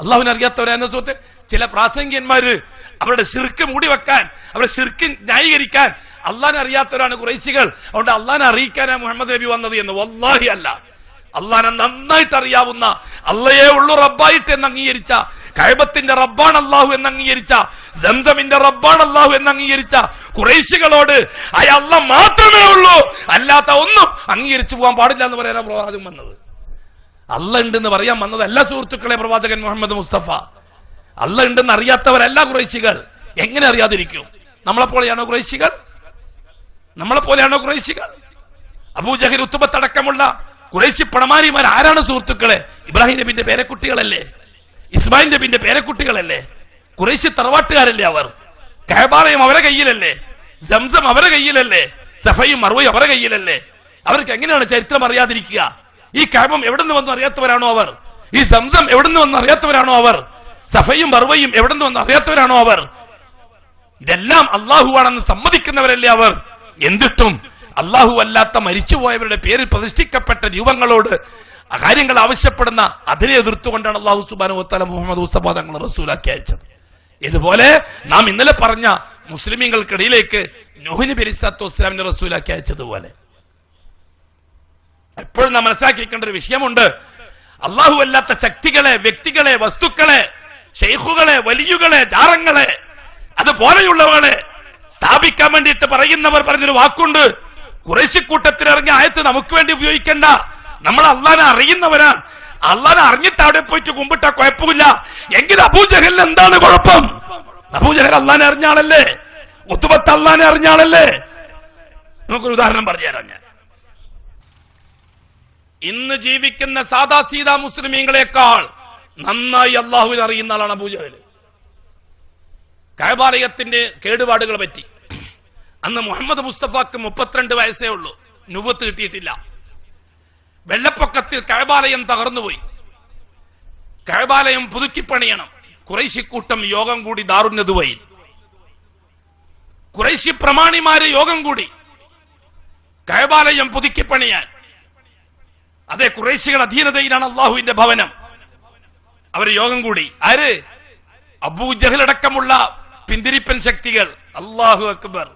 A: അള്ളാഹുവിനെ അറിയാത്തവരെന്ന സുഹൃത്തെ, ചില പ്രാസംഗികന്മാര് അവരുടെ ശിർക്ക് മൂടി വെക്കാൻ, അവരുടെ ശിർക്ക് ന്യായീകരിക്കാൻ അള്ളാഹിനെ അറിയാത്തവരാണ് ഖുറൈശികൾ, അതുകൊണ്ട് അള്ളാഹിനെ അറിയിക്കാനാ മുഹമ്മദ് നബി വന്നത് എന്ന്. വല്ലാഹി അല്ല. അള്ളാഹിനെ നന്നായിട്ട് അറിയാവുന്ന, അള്ളയെ ഉള്ളു റബ്ബായിട്ട് എന്ന് അംഗീകരിച്ച, കഅബത്തിന്റെ റബ്ബാണ് അല്ലാഹു എന്ന് അംഗീകരിച്ച, സംസമിന്റെ റബ്ബാണ് അല്ലാഹു എന്ന് അംഗീകരിച്ച ഖുറൈശികളോട് അല്ലാഹ് മാത്രമേ ഉള്ളൂ, അല്ലാത്ത ഒന്നും അംഗീകരിച്ചു പോകാൻ പാടില്ല എന്ന് പറയാനാ പ്രവാചകൻ വന്നത്. അല്ലാഹ് ഉണ്ടെന്ന് പറയാൻ വന്നതല്ല സുഹൃത്തുക്കളെ പ്രവാചകൻ മുഹമ്മദ് മുസ്തഫ. അല്ലാഹ് ഉണ്ടെന്ന് അറിയാത്തവരല്ല ഖുറൈശികൾ. എങ്ങനെ അറിയാതിരിക്കും? നമ്മളെപ്പോലെയാണോ ഖുറൈശികൾ? നമ്മളെപ്പോലെയാണോ ഖുറൈശികൾ? അബൂജഹൽ ഉത്ബത്തടക്കമുള്ള ഖുറൈശി പണമാരിമാർ ആരാണ് സുഹൃത്തുക്കളെ? ഇബ്രാഹിം നബിന്റെ പേരക്കുട്ടികളല്ലേ? ഇസ്മായിൽ നബിന്റെ പേരക്കുട്ടികളല്ലേ? ഖുറൈശി തറവാട്ടുകാരല്ലേ അവർ? കഅബാലയം അവരെ കയ്യിലല്ലേ? സംസം അവരെ കയ്യിലല്ലേ? സഫയും മർവയും അവരെ കയ്യിലല്ലേ? അവർക്ക് എങ്ങനെയാണ് ചരിത്രം അറിയാതിരിക്കുക? ഈ കഅബം എവിടുന്ന് വന്നു അറിയാത്തവരാണോ അവർ? ഈ സംസം എവിടുന്ന് വന്ന് അറിയാത്തവരാണോ അവർ? സഫയും മർവയും എവിടുന്ന് വന്ന് അറിയാത്തവരാണോ അവർ? ഇതെല്ലാം അല്ലാഹു ആണെന്ന് സമ്മതിക്കുന്നവരല്ലേ അവർ? എന്നിട്ടും അല്ലാഹു അല്ലാത്ത മരിച്ചുപോയവരുടെ പേരിൽ പ്രതിഷ്ഠിക്കപ്പെട്ട രൂപങ്ങളോട് കാര്യങ്ങൾ ആവശ്യപ്പെടുന്ന അതിനെ എതിർത്തുകൊണ്ടാണ് അല്ലാഹു സുബ്ഹാനഹു വ തആല മുഹമ്മദ് മുസ്തഫ തങ്ങളെ റസൂലാക്കി അയച്ചത്. ഇതുപോലെ നാം ഇന്നലെ പറഞ്ഞ മുസ്ലിമീങ്ങൾക്കിടയിലേക്ക് നൂഹ് നബി അലൈഹിസ്സലാത്തു വസ്സലാമിനെ റസൂലാക്കി അയച്ചതുപോലെ എപ്പോഴും നാം മനസ്സിലാക്കിയിരിക്കേണ്ട ഒരു വിഷയമുണ്ട്. അല്ലാഹു അല്ലാത്ത ശക്തികളെ, വ്യക്തികളെ, വസ്തുക്കളെ, ശൈഖുകളെ, വലിയുകളെ, ജാറങ്ങളെ, അതുപോലെയുള്ളവകളെ സ്ഥാപിക്കാൻ വേണ്ടിയിട്ട് പറയുന്നവർ പറഞ്ഞൊരു വാക്കുണ്ട്. ഖുറൈശി കൂട്ടത്തിലിറങ്ങിയ ആയത്ത് നമുക്ക് വേണ്ടി ഉപയോഗിക്കേണ്ട, നമ്മൾ അള്ളാനെ അറിയുന്നവരാണ്, അള്ളാനെ അറിഞ്ഞിട്ട് അവിടെ പോയിട്ട് കുമ്പിട്ടാ കുഴപ്പമില്ല. എങ്കിൽ അബൂജഹലിന് എന്താണ് കുഴപ്പം? അബൂജഹൽ അള്ളാനെ അറിഞ്ഞ ആളല്ലേ? ഉത്ബത്ത് അള്ളാനെ അറിഞ്ഞ ആളല്ലേ? നമുക്കൊരു ഉദാഹരണം പറഞ്ഞു തരാം. ഞാൻ ഇന്ന് ജീവിക്കുന്ന സാദാ സീതാ മുസ്ലിമീങ്ങളെക്കാൾ നന്നായി അള്ളാഹുവിനെ അറിയുന്ന ആളാണ് അബൂജഹൽ. കഅബാലയത്തിന്റെ കേടുപാടുകൾ പറ്റി അന്ന് മുഹമ്മദ് മുസ്തഫക്ക് 32 വയസ്സേ ഉള്ളൂ, നുബുവത്ത് കിട്ടിയിട്ടില്ല. വെള്ളപ്പൊക്കത്തിൽ കഅബാലയം തകർന്നുപോയി. കഅബാലയം പുതുക്കിപ്പണിയണം. ഖുറൈശി കൂട്ടം യോഗം കൂടി ദാറുന്നതുവയിൽ. ഖുറൈശി പ്രമാണിമാര് യോഗം കൂടി കഅബാലയം പുതുക്കിപ്പണിയാൻ. അതെ, ഖുറൈശികളുടെ അധീനതയിലാണ് അള്ളാഹുവിന്റെ ഭവനം. അവർ യോഗം കൂടി. ആര്? അബൂജഹൽ അടക്കമുള്ള പിന്തിരിപ്പൻ ശക്തികൾ. അല്ലാഹു അക്ബർ.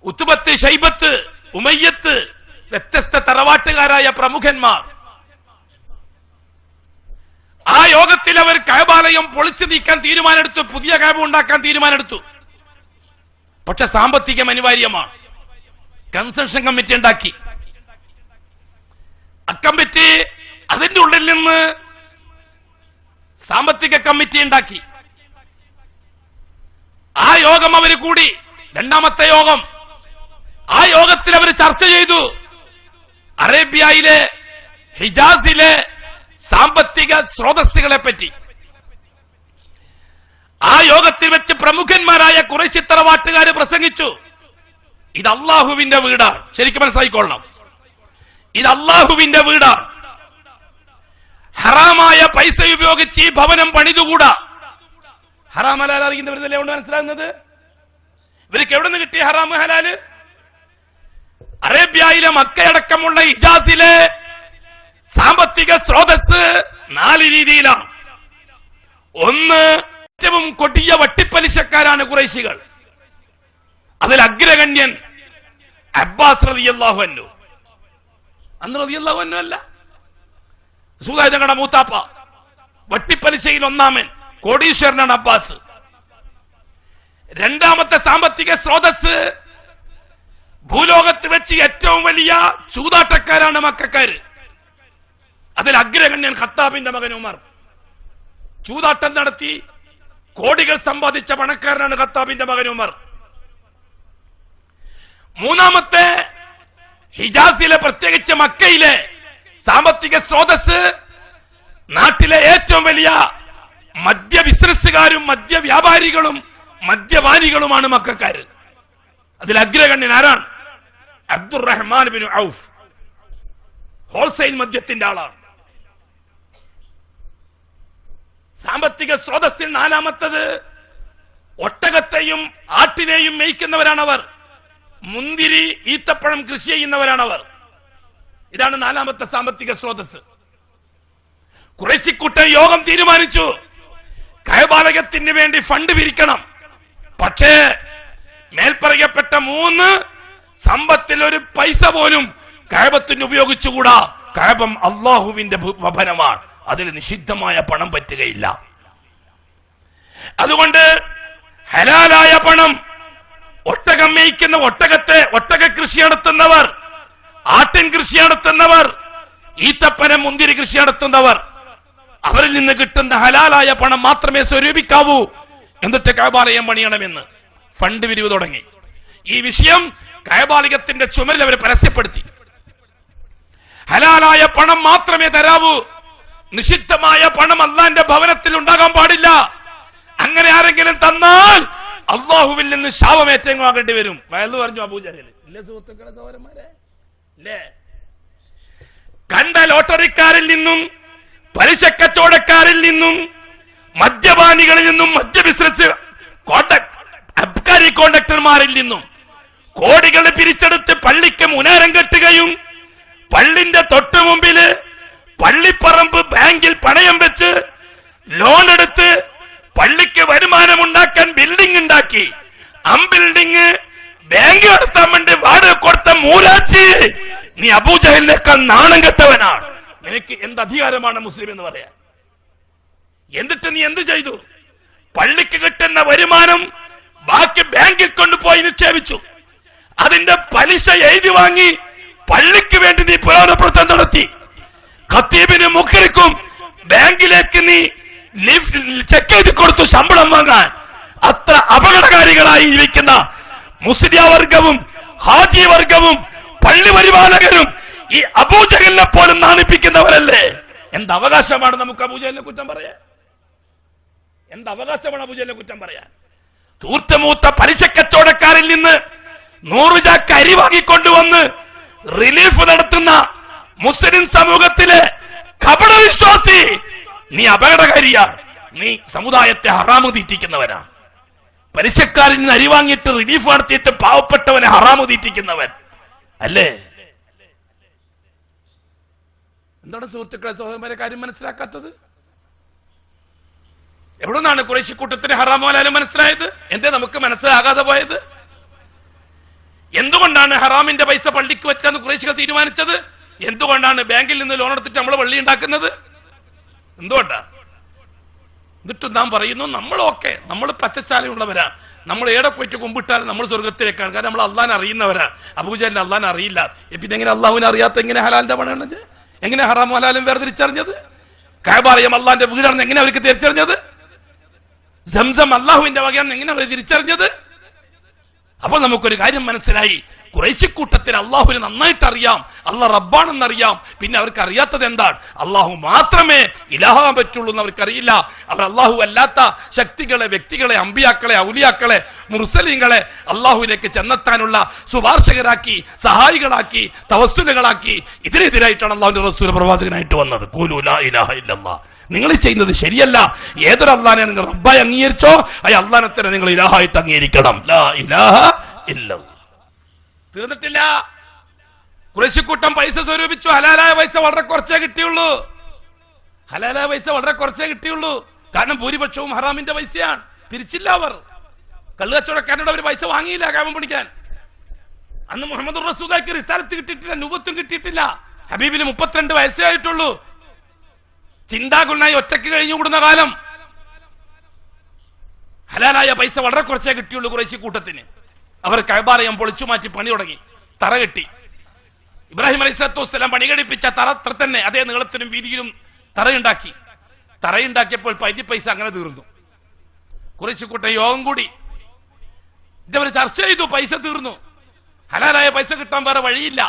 A: ഉത്ബത്ത്, ശൈബത്ത്, ഉമയ്യത്ത്, വ്യത്യസ്ത തറവാട്ടുകാരായ പ്രമുഖന്മാർ. ആ യോഗത്തിൽ അവർ കഅബാലയം പൊളിച്ചു നീക്കാൻ തീരുമാനമെടുത്തു. പുതിയ കഅബ ഉണ്ടാക്കാൻ തീരുമാനമെടുത്തു. പക്ഷെ സാമ്പത്തികം അനിവാര്യമാണ്. കൺസെഷൻ കമ്മിറ്റി ഉണ്ടാക്കി. അക്കമ്മിറ്റി അതിന്റെ ഉള്ളിൽ നിന്ന് സാമ്പത്തിക കമ്മിറ്റി ഉണ്ടാക്കി. ആ യോഗം അവർ കൂടി, രണ്ടാമത്തെ യോഗം. ആ യോഗത്തിൽ അവർ ചർച്ച ചെയ്തു അറേബ്യയിലെ ഹിജാസിലെ സാമ്പത്തിക സ്രോതസ്സുകളെ പറ്റി. ആ യോഗത്തിൽ വെച്ച് പ്രമുഖന്മാരായ ഖുറൈശി തറവാട്ടുകാർ പ്രസംഗിച്ചു, ഇത് അള്ളാഹുവിന്റെ വീടാണ്. ശരിക്കും മനസ്സിലായിക്കൊള്ളണം, ഇത് അള്ളാഹുവിന്റെ വീടാണ്. ഹറാമായ പൈസ ഉപയോഗിച്ച് ഈ ഭവനം പണിതുകൂടാ. ഹറാം ഹലാൽ അറിയുന്നവരിതല്ലേ കൊണ്ട് മനസ്സിലാകുന്നത്? ഇവർക്ക് എവിടെ നിന്ന് കിട്ടിയ ഹറാം ഹലാല്? അറേബ്യയിലെ മക്കയടക്കമുള്ള ഹിജാസിലെ സാമ്പത്തിക സ്രോതസ് 4 രീതിയിലാണ്. ഒന്ന്, ഏറ്റവും കൊടിയ വട്ടിപ്പലിശക്കാരാണ് ഖുറൈശികൾ. അതിൽ അഗ്രഗണ്യൻ അബ്ബാസ് റളിയല്ലാഹു അൻഹു. അന്ന് റളിയല്ലാഹു അൻഹു അല്ല, റസൂലുള്ളാഹി തങ്ങളുടെ മൂത്താപ്പ, വട്ടിപ്പലിശയിൽ ഒന്നാമൻ കോടീശ്വരനാണ് അബ്ബാസ്. രണ്ടാമത്തെ സാമ്പത്തിക സ്രോതസ് ഭൂലോകത്ത് വെച്ച് ഏറ്റവും വലിയ ചൂതാട്ടക്കാരാണ് മക്കക്കാര്. അതിൽ അഗ്രഗണ്യൻ ഖത്താബിന്റെ മകൻ ഉമർ. ചൂതാട്ടം നടത്തി കോടികൾ സമ്പാദിച്ച പണക്കാരനാണ് ഖത്താബിന്റെ മകൻ ഉമർ. മൂന്നാമത്തെ, ഹിജാസിലെ പ്രത്യേകിച്ച് മക്കയിലെ സാമ്പത്തിക സ്രോതസ് നാട്ടിലെ ഏറ്റവും വലിയ മദ്യ ബിസിനസ്സുകാരും മദ്യവ്യാപാരികളും മദ്യപാനികളുമാണ് മക്കക്കാര്. അതിൽ അഗ്രഗണ്യൻ ആരാണ്? അബ്ദുറഹ്മാൻ ബിൻ ഔഫ്. ഹോൾസെയിൽ മദ്യത്തിന്റെ ആളാണ്. സാമ്പത്തിക സ്രോതസ്സിൽ നാലാമത്തത്, ഒട്ടകത്തെയും ആട്ടിനെയും മേയ്ക്കുന്നവരാണവർ. മുന്തിരി, ഈത്തപ്പഴം കൃഷി ചെയ്യുന്നവരാണവർ. ഇതാണ് നാലാമത്തെ സാമ്പത്തിക സ്രോതസ്. ഖുറൈശിക്കൂട്ടം യോഗം തീരുമാനിച്ചു, കഅബാലയത്തിന് വേണ്ടി ഫണ്ട് പിരിക്കണം. പക്ഷേ മേൽപ്പറയപ്പെട്ട 3 സമ്പത്തിൽ ഒരു പൈസ പോലും കഅബത്തിന് ഉപയോഗിച്ചുകൂടാ. കഅബം അള്ളാഹുവിന്റെ ഭവനമാണ്, അതിൽ നിഷിദ്ധമായ പണം പറ്റുകയില്ല. അതുകൊണ്ട് ഹലാലായ പണം, ഒട്ടകം മേയ്ക്കുന്ന ഒട്ടക കൃഷി നടത്തുന്നവർ, ആട്ടിൻ കൃഷി നടത്തുന്നവർ, ഈത്തപ്പനം മുന്തിരി കൃഷി നടത്തുന്നവർ, അവരിൽ നിന്ന് കിട്ടുന്ന ഹലാലായ പണം മാത്രമേ സ്വരൂപിക്കാവൂ. എന്നിട്ട് കഅബാലയം പണിയണമെന്ന് ഫണ്ട് പിരിവ് തുടങ്ങി. ഈ വിഷയം കഅബാലയത്തിന്റെ ചുമരിൽ അവർ പരസ്യപ്പെടുത്തി. ഹലാലായ പണം മാത്രമേ തരാവൂ, നിഷിദ്ധമായ പണം അല്ലാഹുവിന്റെ ഭവനത്തിൽ ഉണ്ടാകാൻ പാടില്ല. അങ്ങനെ ആരെങ്കിലും തന്നാൽ അള്ളാഹുവിൽ നിന്ന് ശാപമേറ്റേങ്ങാകേണ്ടി വരും. വയലു പറഞ്ഞു അബൂജഹൽ. ഇല്ലേ സുഹൃത്തുക്കളെ, സഹോദരന്മാരെ? ഇല്ലേ? കണ്ട ലോട്ടറിക്കാരിൽ നിന്നും പലിശക്കച്ചവടക്കാരിൽ നിന്നും മദ്യപാനികളിൽ നിന്നും മദ്യ ബിസിനസ് അബ്കാരി കോണ്ടക്ടർമാരിൽ നിന്നും കോടികൾ പിരിച്ചെടുത്ത് പള്ളിക്ക് മുനേരം കെട്ടുകയും പള്ളിന്റെ തൊട്ടു മുമ്പില് പള്ളിപ്പറമ്പ് ബാങ്കിൽ പണയം വെച്ച് ലോൺ എടുത്ത് പള്ളിക്ക് വരുമാനം ഉണ്ടാക്കാൻ ബിൽഡിംഗ് ഉണ്ടാക്കി. ബിൽഡിംഗ് ബാങ്ക് നടത്താൻ വേണ്ടി വാടക കൊടുത്ത മൂരാച്ചി, നീ അബൂജഹലിനേക്കാൾ നാണം കെട്ടവനാണ്. നിനക്ക് എന്ത് അധികാരമാണ് മുസ്ലിം എന്ന് പറയാൻ? എന്നിട്ട് നീ എന്ത് ചെയ്തു? പള്ളിക്ക് കിട്ടുന്ന വരുമാനം ബാക്കി ബാങ്കിൽ കൊണ്ടുപോയി നിക്ഷേപിച്ചു. അതിന്റെ പലിശ എഴുതി വാങ്ങി പള്ളിക്ക് വേണ്ടി നീ പ്രയോജനപ്പെടുത്താൻ നടത്തി. ഖത്തീബിന് മുഖരിക്കും ബാങ്കിലേക്ക് നീ ചെക്ക് ചെയ്ത് കൊടുത്തു ശമ്പളം വാങ്ങാൻ. അത്ര അപകടകാരികളായി ജീവിക്കുന്ന മുസ്ലിം വർഗവും ഹാജി വർഗവും പള്ളി പരിപാലകരും ഈ അബൂജഹലിനെ പോലും നാണിപ്പിക്കുന്നവരല്ലേ? എന്ത് അവകാശമാണ് നമുക്ക് അബൂജഹലിനെ കുറ്റം പറയാൻ? എന്ത് അവകാശമാണ് അബൂജഹലിനെ കുറ്റം പറയാൻ? തൂർത്തമൂത്ത പലിശക്കച്ചവടക്കാരിൽ നിന്ന് 100 ചാക്ക് അരി വാങ്ങിക്കൊണ്ടുവന്ന് റിലീഫ് നടത്തുന്ന മുസ്ലിം സമൂഹത്തിലെ കപടവിശ്വാസി, നീ അപകടകാരിയാണ്. നീ സമുദായത്തെ ഹറാമു തീറ്റിക്കുന്നവനാണ്. പലിശക്കാരിൽ നിന്ന് അരി വാങ്ങിയിട്ട് റിലീഫ് നടത്തിയിട്ട് പാവപ്പെട്ടവനെ ഹറാമു തീറ്റിക്കുന്നവൻ അല്ലേ? എന്താണ് സുഹൃത്തുക്കളെ, സഹോദരന്മാരെ കാര്യം മനസ്സിലാക്കാത്തത്? എവിടെ നിന്നാണ് ഖുറൈശി കൂട്ടത്തിന് ഹറാമോ ഹലാലും മനസ്സിലായത്? എന്തേ നമുക്ക് മനസ്സിലാകാതെ പോയത്? എന്തുകൊണ്ടാണ് ഹറാമിന്റെ പൈസ പള്ളിക്ക് വെക്കാന്ന് ഖുറൈശികൾ തീരുമാനിച്ചത്? എന്തുകൊണ്ടാണ് ബാങ്കിൽ നിന്ന് ലോൺ എടുത്തിട്ട് നമ്മൾ പള്ളി ഉണ്ടാക്കുന്നത്? എന്തുകൊണ്ടാ? എന്നിട്ട് നാം പറയുന്നു നമ്മൾ പച്ചച്ചാലയുള്ളവരാണ്, നമ്മൾ ഏടെ പോയിട്ട് കുമ്പിട്ടാലും നമ്മൾ സ്വർഗത്തിലേക്കാണ്. കാരണം നമ്മൾ അള്ളാഹിനെ അറിയുന്നവരാണ്. അബൂജഹലിന് അള്ളാഹിനെ അറിയില്ല. പിന്നെ എങ്ങനെ അള്ളാഹുവിനെ അറിയാത്ത എങ്ങനെ ഹലാലിന്റെ പണത്? എങ്ങനെ ഹറാമും ഹലാലും വേർതിരിച്ചറിഞ്ഞത്? കഅബാലയം അള്ളാഹിന്റെ വീടാണെന്ന് എങ്ങനെ അവർക്ക് തിരിച്ചറിഞ്ഞത്? സംസം അള്ളാഹുവിന്റെ വകയാണെന്ന് എങ്ങനെയാണ് തിരിച്ചറിഞ്ഞത്? അപ്പോൾ നമുക്കൊരു കാര്യം മനസ്സിലായി, ഖുറൈശി കൂട്ടത്തിൽ അള്ളാഹുവിനെ നന്നായിട്ട് അറിയാം, അള്ളാഹ് റബ്ബാണെന്നറിയാം. പിന്നെ അവർക്ക് അറിയാത്തത് എന്താണ്? അള്ളാഹു മാത്രമേ ഇലാഹാൻ പറ്റുള്ളൂ എന്ന് അവർക്കറിയില്ല. അവർ അള്ളാഹു അല്ലാത്ത ശക്തികളെ, വ്യക്തികളെ, അമ്പിയാക്കളെ, ഔലിയാക്കളെ, മുർസലീങ്ങളെ അള്ളാഹുവിലേക്ക് ചെന്നെത്താനുള്ള ശുപാർശകരാക്കി, സഹായികളാക്കി, തവസ്സുലുകളാക്കി. ഇതിനെതിരായിട്ടാണ് അള്ളാഹുവിന്റെ റസൂൽ പ്രവാചകനായിട്ട് വന്നത്. ഖൂലൂ ലാ ഇലാഹ ഇല്ലല്ലാഹ്, നിങ്ങൾ ചെയ്യുന്നത് ശരിയല്ല. ഏതൊരു അള്ളാഹിനെ നിങ്ങൾ റബ്ബായി അംഗീകരിച്ചോ ആ അള്ളാഹിനെ തന്നെ നിങ്ങൾ ഇലാഹായിട്ട് അംഗീകരിക്കണം. ലാ ഇലാഹ ഇല്ലല്ലാഹ്. തീർന്നിട്ടില്ല. ഖുറൈശിക്കൂട്ടം പൈസ സ്വരൂപിച്ചു. ഹലാലായ പൈസ വളരെ കുറച്ചേ കിട്ടിയുള്ളൂ. ഹലാലായ പൈസ വളരെ കുറച്ചേ കിട്ടിയുള്ളൂ. കാരണം ഭൂരിപക്ഷവും ഹറാമിന്റെ പൈസയാണ്. പിരിച്ചില്ല അവർ. കള്ളുകച്ചവടക്കാരോട് അവർ പൈസ വാങ്ങിയില്ല കാമം പിടിക്കാൻ. അന്ന് മുഹമ്മദ് റസൂലുള്ളാഹിക്ക് റിസാലത്ത് കിട്ടിയിട്ടില്ല, നുബുവത്തും കിട്ടിയിട്ടില്ല. ഹബീബിന് 32 വയസ്സേ ആയിട്ടുള്ളൂ. ചിന്താകുലനായി ഒറ്റയ്ക്ക് കഴിഞ്ഞുകൂടുന്ന കാലം. ഹലാലായ പൈസ വളരെ കുറച്ചേ കിട്ടിയുള്ളൂ ഖുറൈശി കൂട്ടത്തിന്. അവർ കഅബാലയം പൊളിച്ചു മാറ്റി പണി തുടങ്ങി, തറ കെട്ടി. ഇബ്രാഹിം അലൈഹിസ്സലാത്തു വസ്സലാം പണി കഴിപ്പിച്ച തറ അത്ര തന്നെ അതേ നീളത്തിലും വീതിയിലും തറയുണ്ടാക്കി. തറയുണ്ടാക്കിയപ്പോൾ പൈതി പൈസ അങ്ങനെ തീർന്നു. ഖുറൈശി കൂട്ടം യോഗം കൂടി, ഇതവർ ചർച്ച ചെയ്തു. പൈസ തീർന്നു. ഹലാലായ പൈസ കിട്ടാൻ വേറെ വഴിയില്ല.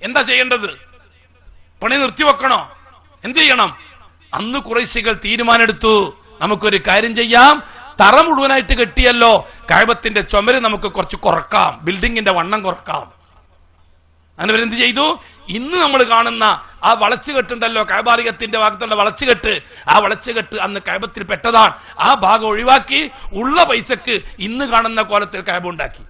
A: എന്താ ചെയ്യേണ്ടത്? പണി നിർത്തിവെക്കണോ? എന്ത് ചെയ്യണം? അന്ന് ഖുറൈശികൾ തീരുമാനമെടുത്തു, നമുക്കൊരു കാര്യം ചെയ്യാം, തറ മുഴുവനായിട്ട് കെട്ടിയല്ലോ, കഅബത്തിന്റെ ചുമര് നമുക്ക് കുറച്ച് കുറക്കാം, ബിൽഡിങ്ങിന്റെ വണ്ണം കുറക്കാം. അങ്ങനെ അവരെന്ത് ചെയ്തു? ഇന്ന് നമ്മൾ കാണുന്ന ആ വളച്ചുകെട്ടുണ്ടല്ലോ, കഅബാലയത്തിന്റെ ഭാഗത്തുള്ള വളച്ചുകെട്ട്, ആ വളച്ചുകെട്ട് അന്ന് കഅബത്തിൽ പെട്ടതാണ്. ആ ഭാഗം ഒഴിവാക്കി ഉള്ള പൈസക്ക് ഇന്ന് കാണുന്ന കോലത്തിൽ കഅബ ഉണ്ടാക്കി.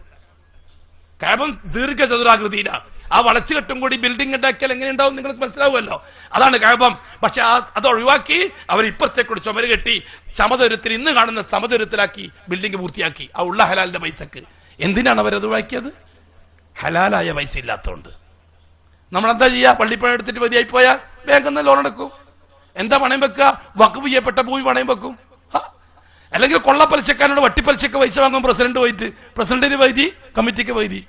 A: കഅബം ദീർഘചതുരാകൃതിയിലാണ്. ആ വളച്ചുകെട്ടും കൂടി ബിൽഡിംഗ് ഉണ്ടാക്കിയാൽ എങ്ങനെ ഉണ്ടാവും നിങ്ങൾക്ക് മനസ്സിലാവുമല്ലോ. അതാണ് കഅബം. പക്ഷെ അത് ഒഴിവാക്കി അവർ ഇപ്പുറത്തേക്കൂടി ചുമര് കെട്ടി സമദൂരത്തിൽ, ഇന്ന് കാണുന്ന സമദൂരത്തിലാക്കി ബിൽഡിംഗ് പൂർത്തിയാക്കി. ആ ഉള്ള ഹലാലിന്റെ പൈസക്ക്. എന്തിനാണ് അവരത് ഒഴിവാക്കിയത്? ഹലാലായ പൈസ ഇല്ലാത്തതുകൊണ്ട്. നമ്മളെന്താ ചെയ്യുക? പള്ളിപ്പണം എടുത്തിട്ട് മതിയായി പോയാൽ ബാങ്കിൽ നിന്ന് ലോൺ എടുക്കും. എന്താ പണയം വെക്കുക? വഖഫ് ചെയ്യപ്പെട്ട ഭൂമി പണയം വെക്കും. അല്ലെങ്കിൽ കൊള്ളപ്പലിശക്കാരോട് വട്ടിപ്പലിശക്ക് പൈസ വാങ്ങും. പ്രസിഡന്റ് പോയിട്ട് പ്രസിഡന്റിന് വൈദ്യ, കമ്മിറ്റിക്ക് വൈദ്യ.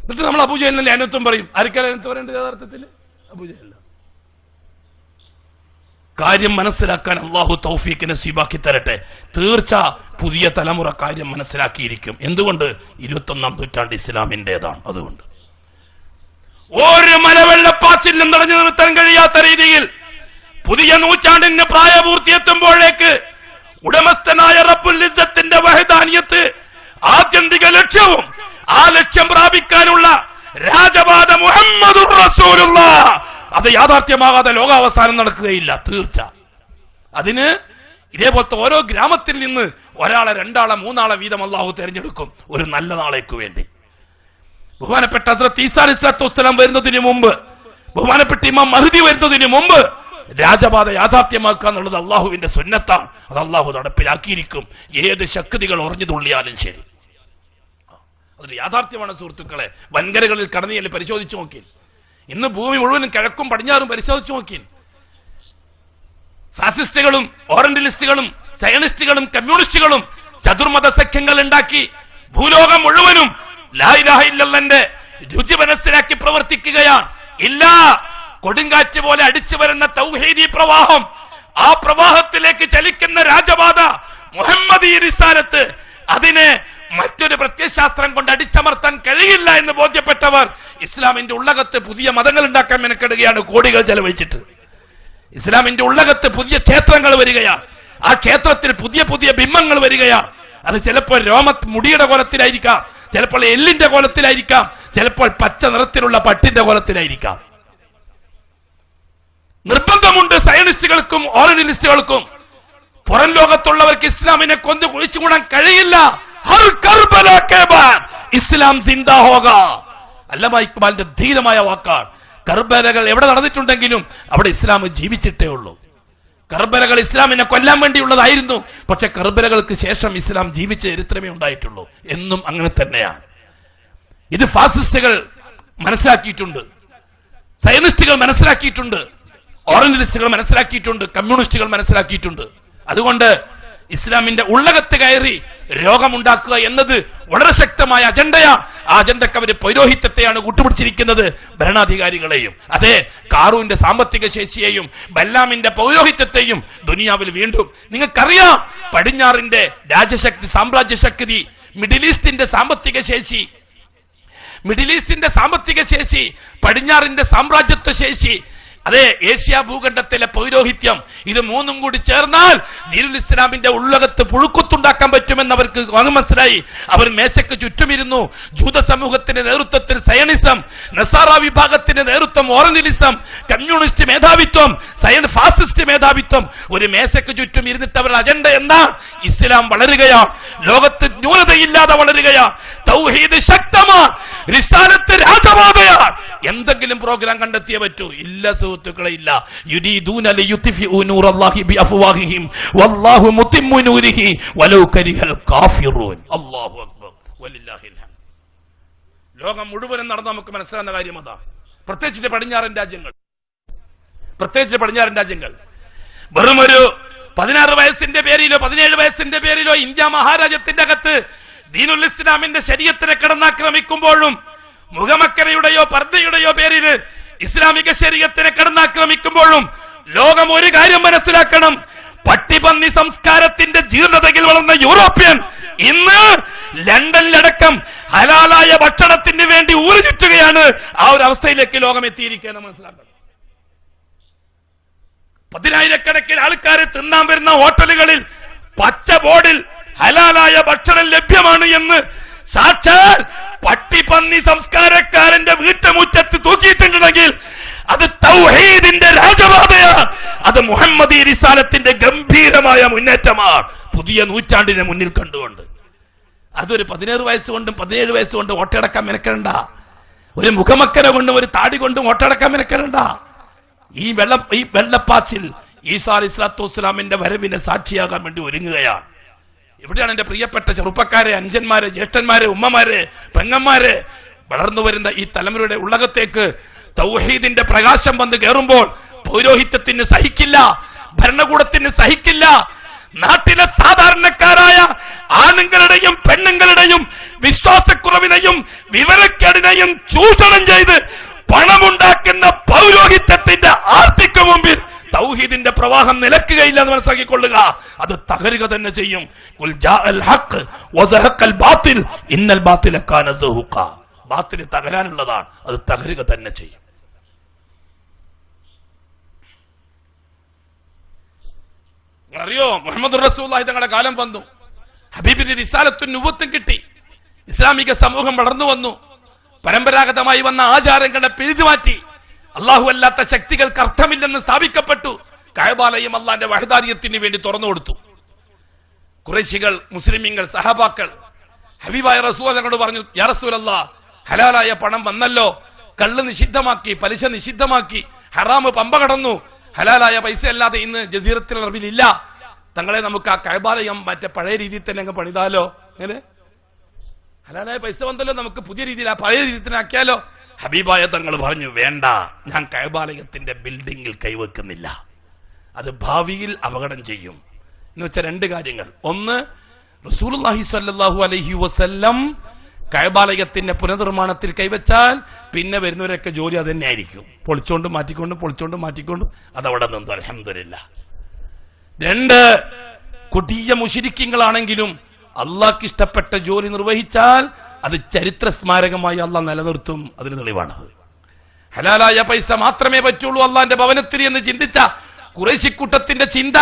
A: എന്നിട്ട് നമ്മൾ അബൂജഹലിന്റെ ലേനത്വം പറയും. ആർക്കാണ് ലേനത്വം പറയേണ്ടത്? യഥാർത്ഥത്തിൽ അബൂജഹലിന്. കാര്യം മനസ്സിലാക്കാൻ അള്ളാഹു തൗഫീഖ് നസീബാക്കി തരട്ടെ. തീർച്ച പുതിയ തലമുറ കാര്യം മനസ്സിലാക്കിയിരിക്കും. എന്തുകൊണ്ട്? 21ാം നൂറ്റാണ്ട് ഇസ്ലാമിന്റേതാണ്. അതുകൊണ്ട് ഒരു മലവെള്ളപ്പാച്ചിലും തടഞ്ഞു നിർത്താൻ കഴിയാത്ത രീതിയിൽ പുതിയ നൂറ്റാണ്ടിന് പ്രായപൂർത്തിയെത്തുമ്പോഴേക്ക് ഉടമസ്ഥനായ റബ്ബുൽ ഇസ്സത്തിന്റെ വഹദാനിയത്ത് ആത്യന്തിക ലക്ഷ്യവും ആ ലക്ഷ്യം പ്രാപിക്കാനുള്ള രാജപാത മുഹമ്മദുർ റസൂലുള്ളാഹ് അത് യാഥാർത്ഥ്യമാകാതെ ലോകാവസാനം നടക്കുകയില്ല. തീർച്ച. അതിന് ഇതേപോലത്തെ ഓരോ ഗ്രാമത്തിൽ നിന്ന് ഒരാളെ, രണ്ടാളെ, മൂന്നാളെ വീതം അള്ളാഹു തെരഞ്ഞെടുക്കും ഒരു നല്ല നാളേക്ക് വേണ്ടി. ബഹുമാനപ്പെട്ട ഹസ്രത്ത് ഈസാ അലൈഹിസ്സലാത്തു വസ്സലാം വരുന്നതിന് മുമ്പ്, ബഹുമാനപ്പെട്ട ഇമാം മഹ്ദി വരുന്നതിന് മുമ്പ് രാജപാത യാഥാർത്ഥ്യമാക്കുക എന്നുള്ളത് അള്ളാഹുവിന്റെ സുന്നത്താണ്. അത് അള്ളാഹു നടപ്പിലാക്കിയിരിക്കും. ഏത് ശക്തികൾ ഉറഞ്ഞു തുള്ളിയാലും ശരി, അതൊരു യാഥാർത്ഥ്യമാണ് സുഹൃത്തുക്കളെ. വൻകരകളിൽ കടന്നിയല്ലേ പരിശോധിച്ചു നോക്കി. ഇന്ന് ഭൂമി മുഴുവനും കിഴക്കും പടിഞ്ഞാറും പരിശോധിച്ചു നോക്കി. ഫാസിസ്റ്റുകളും ഓറിയന്റലിസ്റ്റുകളും സയനിസ്റ്റുകളും കമ്മ്യൂണിസ്റ്റുകളും ചതുർമത സഖ്യങ്ങൾ ഉണ്ടാക്കി ഭൂലോകം മുഴുവനും ലാ ഇലാഹ ഇല്ലല്ലാഹ്ന്റെ രുചി മനസ്സിലാക്കി പ്രവർത്തിക്കുകയാണ്. ഇല്ല, കൊടുങ്കാറ്റ് പോലെ അടിച്ചു വരുന്ന തൗഹീദി പ്രവാഹം, ആ പ്രവാഹത്തിലേക്ക് ചലിക്കുന്ന രാജപാത മുഹമ്മദി റിസാലത്ത്, അതിനെ മറ്റൊരു പ്രത്യയശാസ്ത്രം കൊണ്ട് അടിച്ചമർത്താൻ കഴിയില്ല എന്ന് ബോധ്യപ്പെട്ടവർ ഇസ്ലാമിന്റെ ഉള്ളകത്ത് പുതിയ മതങ്ങൾ ഉണ്ടാക്കാൻ മെനക്കെടുകയാണ്. കോടികൾ ചെലവഴിച്ചിട്ട് ഇസ്ലാമിന്റെ ഉള്ളകത്ത് പുതിയ ക്ഷേത്രങ്ങൾ വരികയാണ്. ആ ക്ഷേത്രത്തിൽ പുതിയ പുതിയ ബിംബങ്ങൾ വരികയാണ്. അത് ചിലപ്പോൾ മുടിയുടെ കോലത്തിലായിരിക്കാം, ചിലപ്പോൾ എല്ലിന്റെ കോലത്തിലായിരിക്കാം, ചിലപ്പോൾ പച്ച നിറത്തിലുള്ള പട്ടിന്റെ കോലത്തിലായിരിക്കാം. നിർബന്ധമുണ്ട് സയനിസ്റ്റുകൾക്കും ഓറിയന്റലിസ്റ്റുകൾക്കും പുറം ലോകത്തുള്ളവർക്ക് ഇസ്ലാമിനെ കൊന്നു കുഴിച്ചുകൂടാൻ കഴിയില്ല. ഹർ കർബല കെ ബാദ് ഇസ്ലാം സിന്ദാ ഹോഗാ. അല്ലമ ഇക്ബാലിന്റെ ധീരമായ വാക്കാണ്. കർബലകൾ എവിടെ നടന്നിട്ടുണ്ടെങ്കിലും അവിടെ ഇസ്ലാം ജീവിച്ചിട്ടേ ഉള്ളൂ. കർബലകൾ ഇസ്ലാമിനെ കൊല്ലാൻ വേണ്ടിയുള്ളതായിരുന്നു. പക്ഷെ കർബലകൾക്ക് ശേഷം ഇസ്ലാം ജീവിച്ച ചരിത്രമേ ഉണ്ടായിട്ടുള്ളൂ. എന്നും അങ്ങനെ തന്നെയാണ്. ഇത് ഫാസിസ്റ്റുകൾ മനസ്സിലാക്കിയിട്ടുണ്ട്, സയനിസ്റ്റുകൾ മനസ്സിലാക്കിയിട്ടുണ്ട്, ഓറിയന്റലിസ്റ്റുകൾ മനസ്സിലാക്കിയിട്ടുണ്ട്, കമ്മ്യൂണിസ്റ്റുകൾ മനസ്സിലാക്കിയിട്ടുണ്ട്. അതുകൊണ്ട് ഇസ്ലാമിന്റെ ഉള്ളകത്ത് കയറി രോഗമുണ്ടാക്കുക എന്നത് വളരെ ശക്തമായ അജണ്ടയാണ്. ആ അജണ്ടക്ക് അവര് പൗരോഹിത്യത്തെയാണ് കൂട്ടുപിടിച്ചിരിക്കുന്നത്, ഭരണാധികാരികളെയും. അതെ, കാറൂന്റെ സാമ്പത്തിക ശേഷിയെയും ബല്ലാമിന്റെ പൗരോഹിത്യത്തെയും ദുനിയാവിൽ വീണ്ടും നിങ്ങൾക്കറിയാം. പടിഞ്ഞാറിന്റെ രാജശക്തി, സാമ്രാജ്യ ശക്തി, മിഡിൽ ഈസ്റ്റിന്റെ സാമ്പത്തിക ശേഷി, പടിഞ്ഞാറിന്റെ സാമ്രാജ്യത്വ ശേഷി, അതെ, ഏഷ്യ ഭൂഖണ്ഡത്തിലെ പൗരോഹിത്യം, ഇത് മൂന്നും കൂടി ചേർന്നാൽ ദീനുൽ ഇസ്ലാമിന്റെ ഉള്ളകത്ത് പുഴുക്കുത്തുണ്ടാക്കാൻ പറ്റുമെന്ന് അവർക്ക് മനസ്സിലായി. അവർ മേശയ്ക്ക് ചുറ്റുമിരുന്നു. ജൂത സമൂഹത്തിന്റെ നേതൃത്വത്തിൽ സയണിസം, നസാറ വിഭാഗത്തിന്റെ നേതൃത്വം ഓറിയന്റലിസം, കമ്മ്യൂണിസ്റ്റ് മേധാവിത്വം, ഫാസിസ്റ്റ് മേധാവിത്വം, ഒരു മേശയ്ക്ക് ചുറ്റും ഇരുന്നിട്ട് അവരുടെ അജണ്ട എന്താ? ഇസ്ലാം വളരുകയാണ്, ലോകത്ത് ന്യൂനതയില്ലാതെ വളരുകയാണ്, തൗഹീദ് ശക്തമാണ്, റിസാലത്ത് രാജപാതയാണ്. എന്തെങ്കിലും പ്രോഗ്രാം കണ്ടെത്തിയേ പറ്റൂ? ഇല്ല സുഹൃത്തുക്കളെ, ഇല്ല. യുരീദൂന ലിയുത്ഫിഉ നൂറല്ലാഹി ബിഅഫ്വാഹിഹിം വല്ലാഹു മുതിമ്മു നൂരിഹി വലൗ കരിഹൽ കാഫിറൂൻ. അല്ലാഹു അക്ബർ വലില്ലാഹിൽ ഹംദ്. ലോകം മുഴുവനും നടന്ന് നമുക്ക് മനസ്സിലാകുന്ന കാര്യം അതാ. പ്രത്യേകിച്ച് പടിഞ്ഞാറൻ രാജ്യങ്ങൾ വെറും ഒരു 16 വയസ്സിന്റെ പേരിലോ 17 വയസ്സിന്റെ പേരിലോ ഇന്ത്യ മഹാരാജ്യത്തിന്റെ അകത്ത് ദീനുൽ ഇസ്ലാമിന്റെ ശരീഅത്തിനെ കടന്നാക്രമിക്കുമ്പോഴും മുഖമക്കരയുടെയോ പർദ്ദയുടെയോ പേരിൽ ഇസ്ലാമിക ശരീഅത്തിനെ കടന്നാക്രമിക്കുമ്പോഴും ലോകം ഒരു കാര്യം മനസ്സിലാക്കണം. പട്ടിപന്നി സംസ്കാരത്തിന്റെ ജീർണതയിൽ വളർന്ന യൂറോപ്യൻ ഇന്ന് ലണ്ടനിലടക്കം ഹലാലായ ഭക്ഷണത്തിന് വേണ്ടി ഊരുചുറ്റുകയാണ്. ആ ഒരു അവസ്ഥയിലേക്ക് ലോകം എത്തിയിരിക്കുകയാണ് മനസ്സിലാക്കണം. 10,000-കണക്കിന് ആൾക്കാരെ തിന്നാൻ വരുന്ന ഹോട്ടലുകളിൽ പച്ച ബോർഡിൽ ഹലാലായ ഭക്ഷണം ലഭ്യമാണ് എന്ന് സാക്ഷാൽ പട്ടിപന്നി സംസ്കാരക്കാരന്റെ വീട്ടുമുറ്റത്ത് തൂക്കിയിട്ടുണ്ടെങ്കിൽ അത് തൗഹീദിന്റെ രാജപാതയാണ്. അത് മുഹമ്മദി റിസാലത്തിന്റെ ഗംഭീരമായ മുന്നേറ്റമാണ്. പുതിയ നൂറ്റാണ്ടിനെ മുന്നിൽ കണ്ടുകൊണ്ട് അതൊരു 16 വയസ്സുകൊണ്ടും 17 വയസ്സുകൊണ്ടും ഓട്ടടക്കാൻ മെനക്കെടണ്ട. ഒരു മുഖമക്കര കൊണ്ടും ഒരു താടി കൊണ്ടും ഓട്ടടക്കാൻ മെനക്കെടണ്ട. ഈ വെള്ളപ്പാച്ചിൽ ഈസാ അലൈഹിസ്സലാത്തു വസ്സലാമിന്റെ വരവിനെ സാക്ഷിയാകാൻ വേണ്ടി ഒരുങ്ങുകയാണ്. എവിടെയാണ് എന്റെ പ്രിയപ്പെട്ട ചെറുപ്പക്കാരെ, അഞ്ചന്മാരെ, ജ്യേഷ്ഠന്മാരെ, ഉമ്മമാരെ, പെങ്ങന്മാരെ, വളർന്നു വരുന്ന ഈ തലമുറയുടെ ഉള്ളകത്തേക്ക് തൗഹീദിന്റെ പ്രകാശം വന്ന് കയറുമ്പോൾ പൗരോഹിത്യത്തിന് സഹിക്കില്ല, ഭരണകൂടത്തിന് സഹിക്കില്ല. നാട്ടിലെ സാധാരണക്കാരായ ആണുങ്ങളുടെയും പെണ്ണുങ്ങളുടെയും വിശ്വാസക്കുറവിനെയും വിവരക്കേടിനെയും ചൂഷണം ചെയ്ത് പണമുണ്ടാക്കുന്ന പൗരോഹിത്യത്തിന്റെ ആർത്തിക്ക് മുമ്പിൽ തൗഹീദിന്റെ പ്രവാഹം നിലക്കുകയില്ല എന്ന് മനസ്സിലാക്കിക്കൊള്ളുക. അത് തകരുക തന്നെ ചെയ്യും. ബാത്തിൽ തകരാനുള്ളതാണ്, അത് തകരുക തന്നെ ചെയ്യും. അറിയോ, മുഹമ്മദ് റസൂലുള്ളാഹി തങ്ങളുടെ കാലം വന്നു, ഹബീബിന്റെ റിസാലത്തുൻ നുബുവത്തും കിട്ടി, ഇസ്ലാമിക സമൂഹം വളർന്നു വന്നു, പരമ്പരാഗതമായി വന്ന ആചാരങ്ങളെ പിഴുതുമാറ്റി, അള്ളാഹു അല്ലാത്ത ശക്തികൾക്ക് അർത്ഥമില്ലെന്ന് സ്ഥാപിക്കപ്പെട്ടു. കഅബാലയം അള്ളാന്റെ വഹദാനിയത്തിന് വേണ്ടി തുറന്നു കൊടുത്തു. ഖുറൈശികൾ, മുസ്ലിമീങ്ങൾ, സഹാബാക്കൾ ഹബീബായ റസൂലിനോട് പറഞ്ഞു, യാ റസൂലല്ലാഹ്, ഹലാലായ പണം വന്നല്ലോ, കള്ള് നിഷിദ്ധമാക്കി, പലിശ നിഷിദ്ധമാക്കി, ഹറാമ് പമ്പ കടന്നു, ഹലാലായ പൈസ അല്ലാതെ ഇന്ന് ജസീറത്തുൽ അറബിൽ ഇല്ല. തങ്ങളെ നമുക്ക് ആ കഅബാലയം മറ്റേ പഴയ രീതിയിൽ തന്നെ അങ്ങ് പണിതാലോ? അങ്ങനെ ഹലാലായ പൈസ വന്നല്ലോ, നമുക്ക് പുതിയ രീതിയിൽ ആ പഴയ രീതിയിൽ തന്നെ ആക്കിയാലോ? ഹബീബായ തങ്ങൾ പറഞ്ഞു, വേണ്ട, ഞാൻ കഅബാലയത്തിന്റെ ബിൽഡിംഗിൽ കൈവെക്കുന്നില്ല, അത് ഭാവിയിൽ അപകടം ചെയ്യും എന്ന് വെച്ചാൽ 2 കാര്യങ്ങൾ. ഒന്ന്, റസൂലുള്ളാഹി സ്വല്ലല്ലാഹു അലൈഹി വസല്ലം കഅബാലയത്തിന്റെ പുനർനിർമ്മാണത്തിൽ കൈവച്ചാൽ പിന്നെ വരുന്നവരൊക്കെ ജോലി അത് തന്നെ ആയിരിക്കും, പൊളിച്ചോണ്ടും മാറ്റിക്കൊണ്ടും അതവിടെ നിന്നു. അൽഹംദുലില്ലാഹ്. 2, കൊടിയ മുശ്രിക്കീങ്ങളാണെങ്കിലും അള്ളാഹ്ക്ക് ഇഷ്ടപ്പെട്ട ജോലി നിർവഹിച്ചാൽ അത് ചരിത്ര സ്മാരകമായി അള്ളാഹ് നിലനിർത്തും. അതിന് തെളിവാണത്. ഹലാലായ പൈസ മാത്രമേ പറ്റുള്ളൂ അള്ളാന്റെ ഭവനത്തിൽ എന്ന് ചിന്തിച്ച ഖുറൈശിക്കൂട്ടത്തിന്റെ ചിന്ത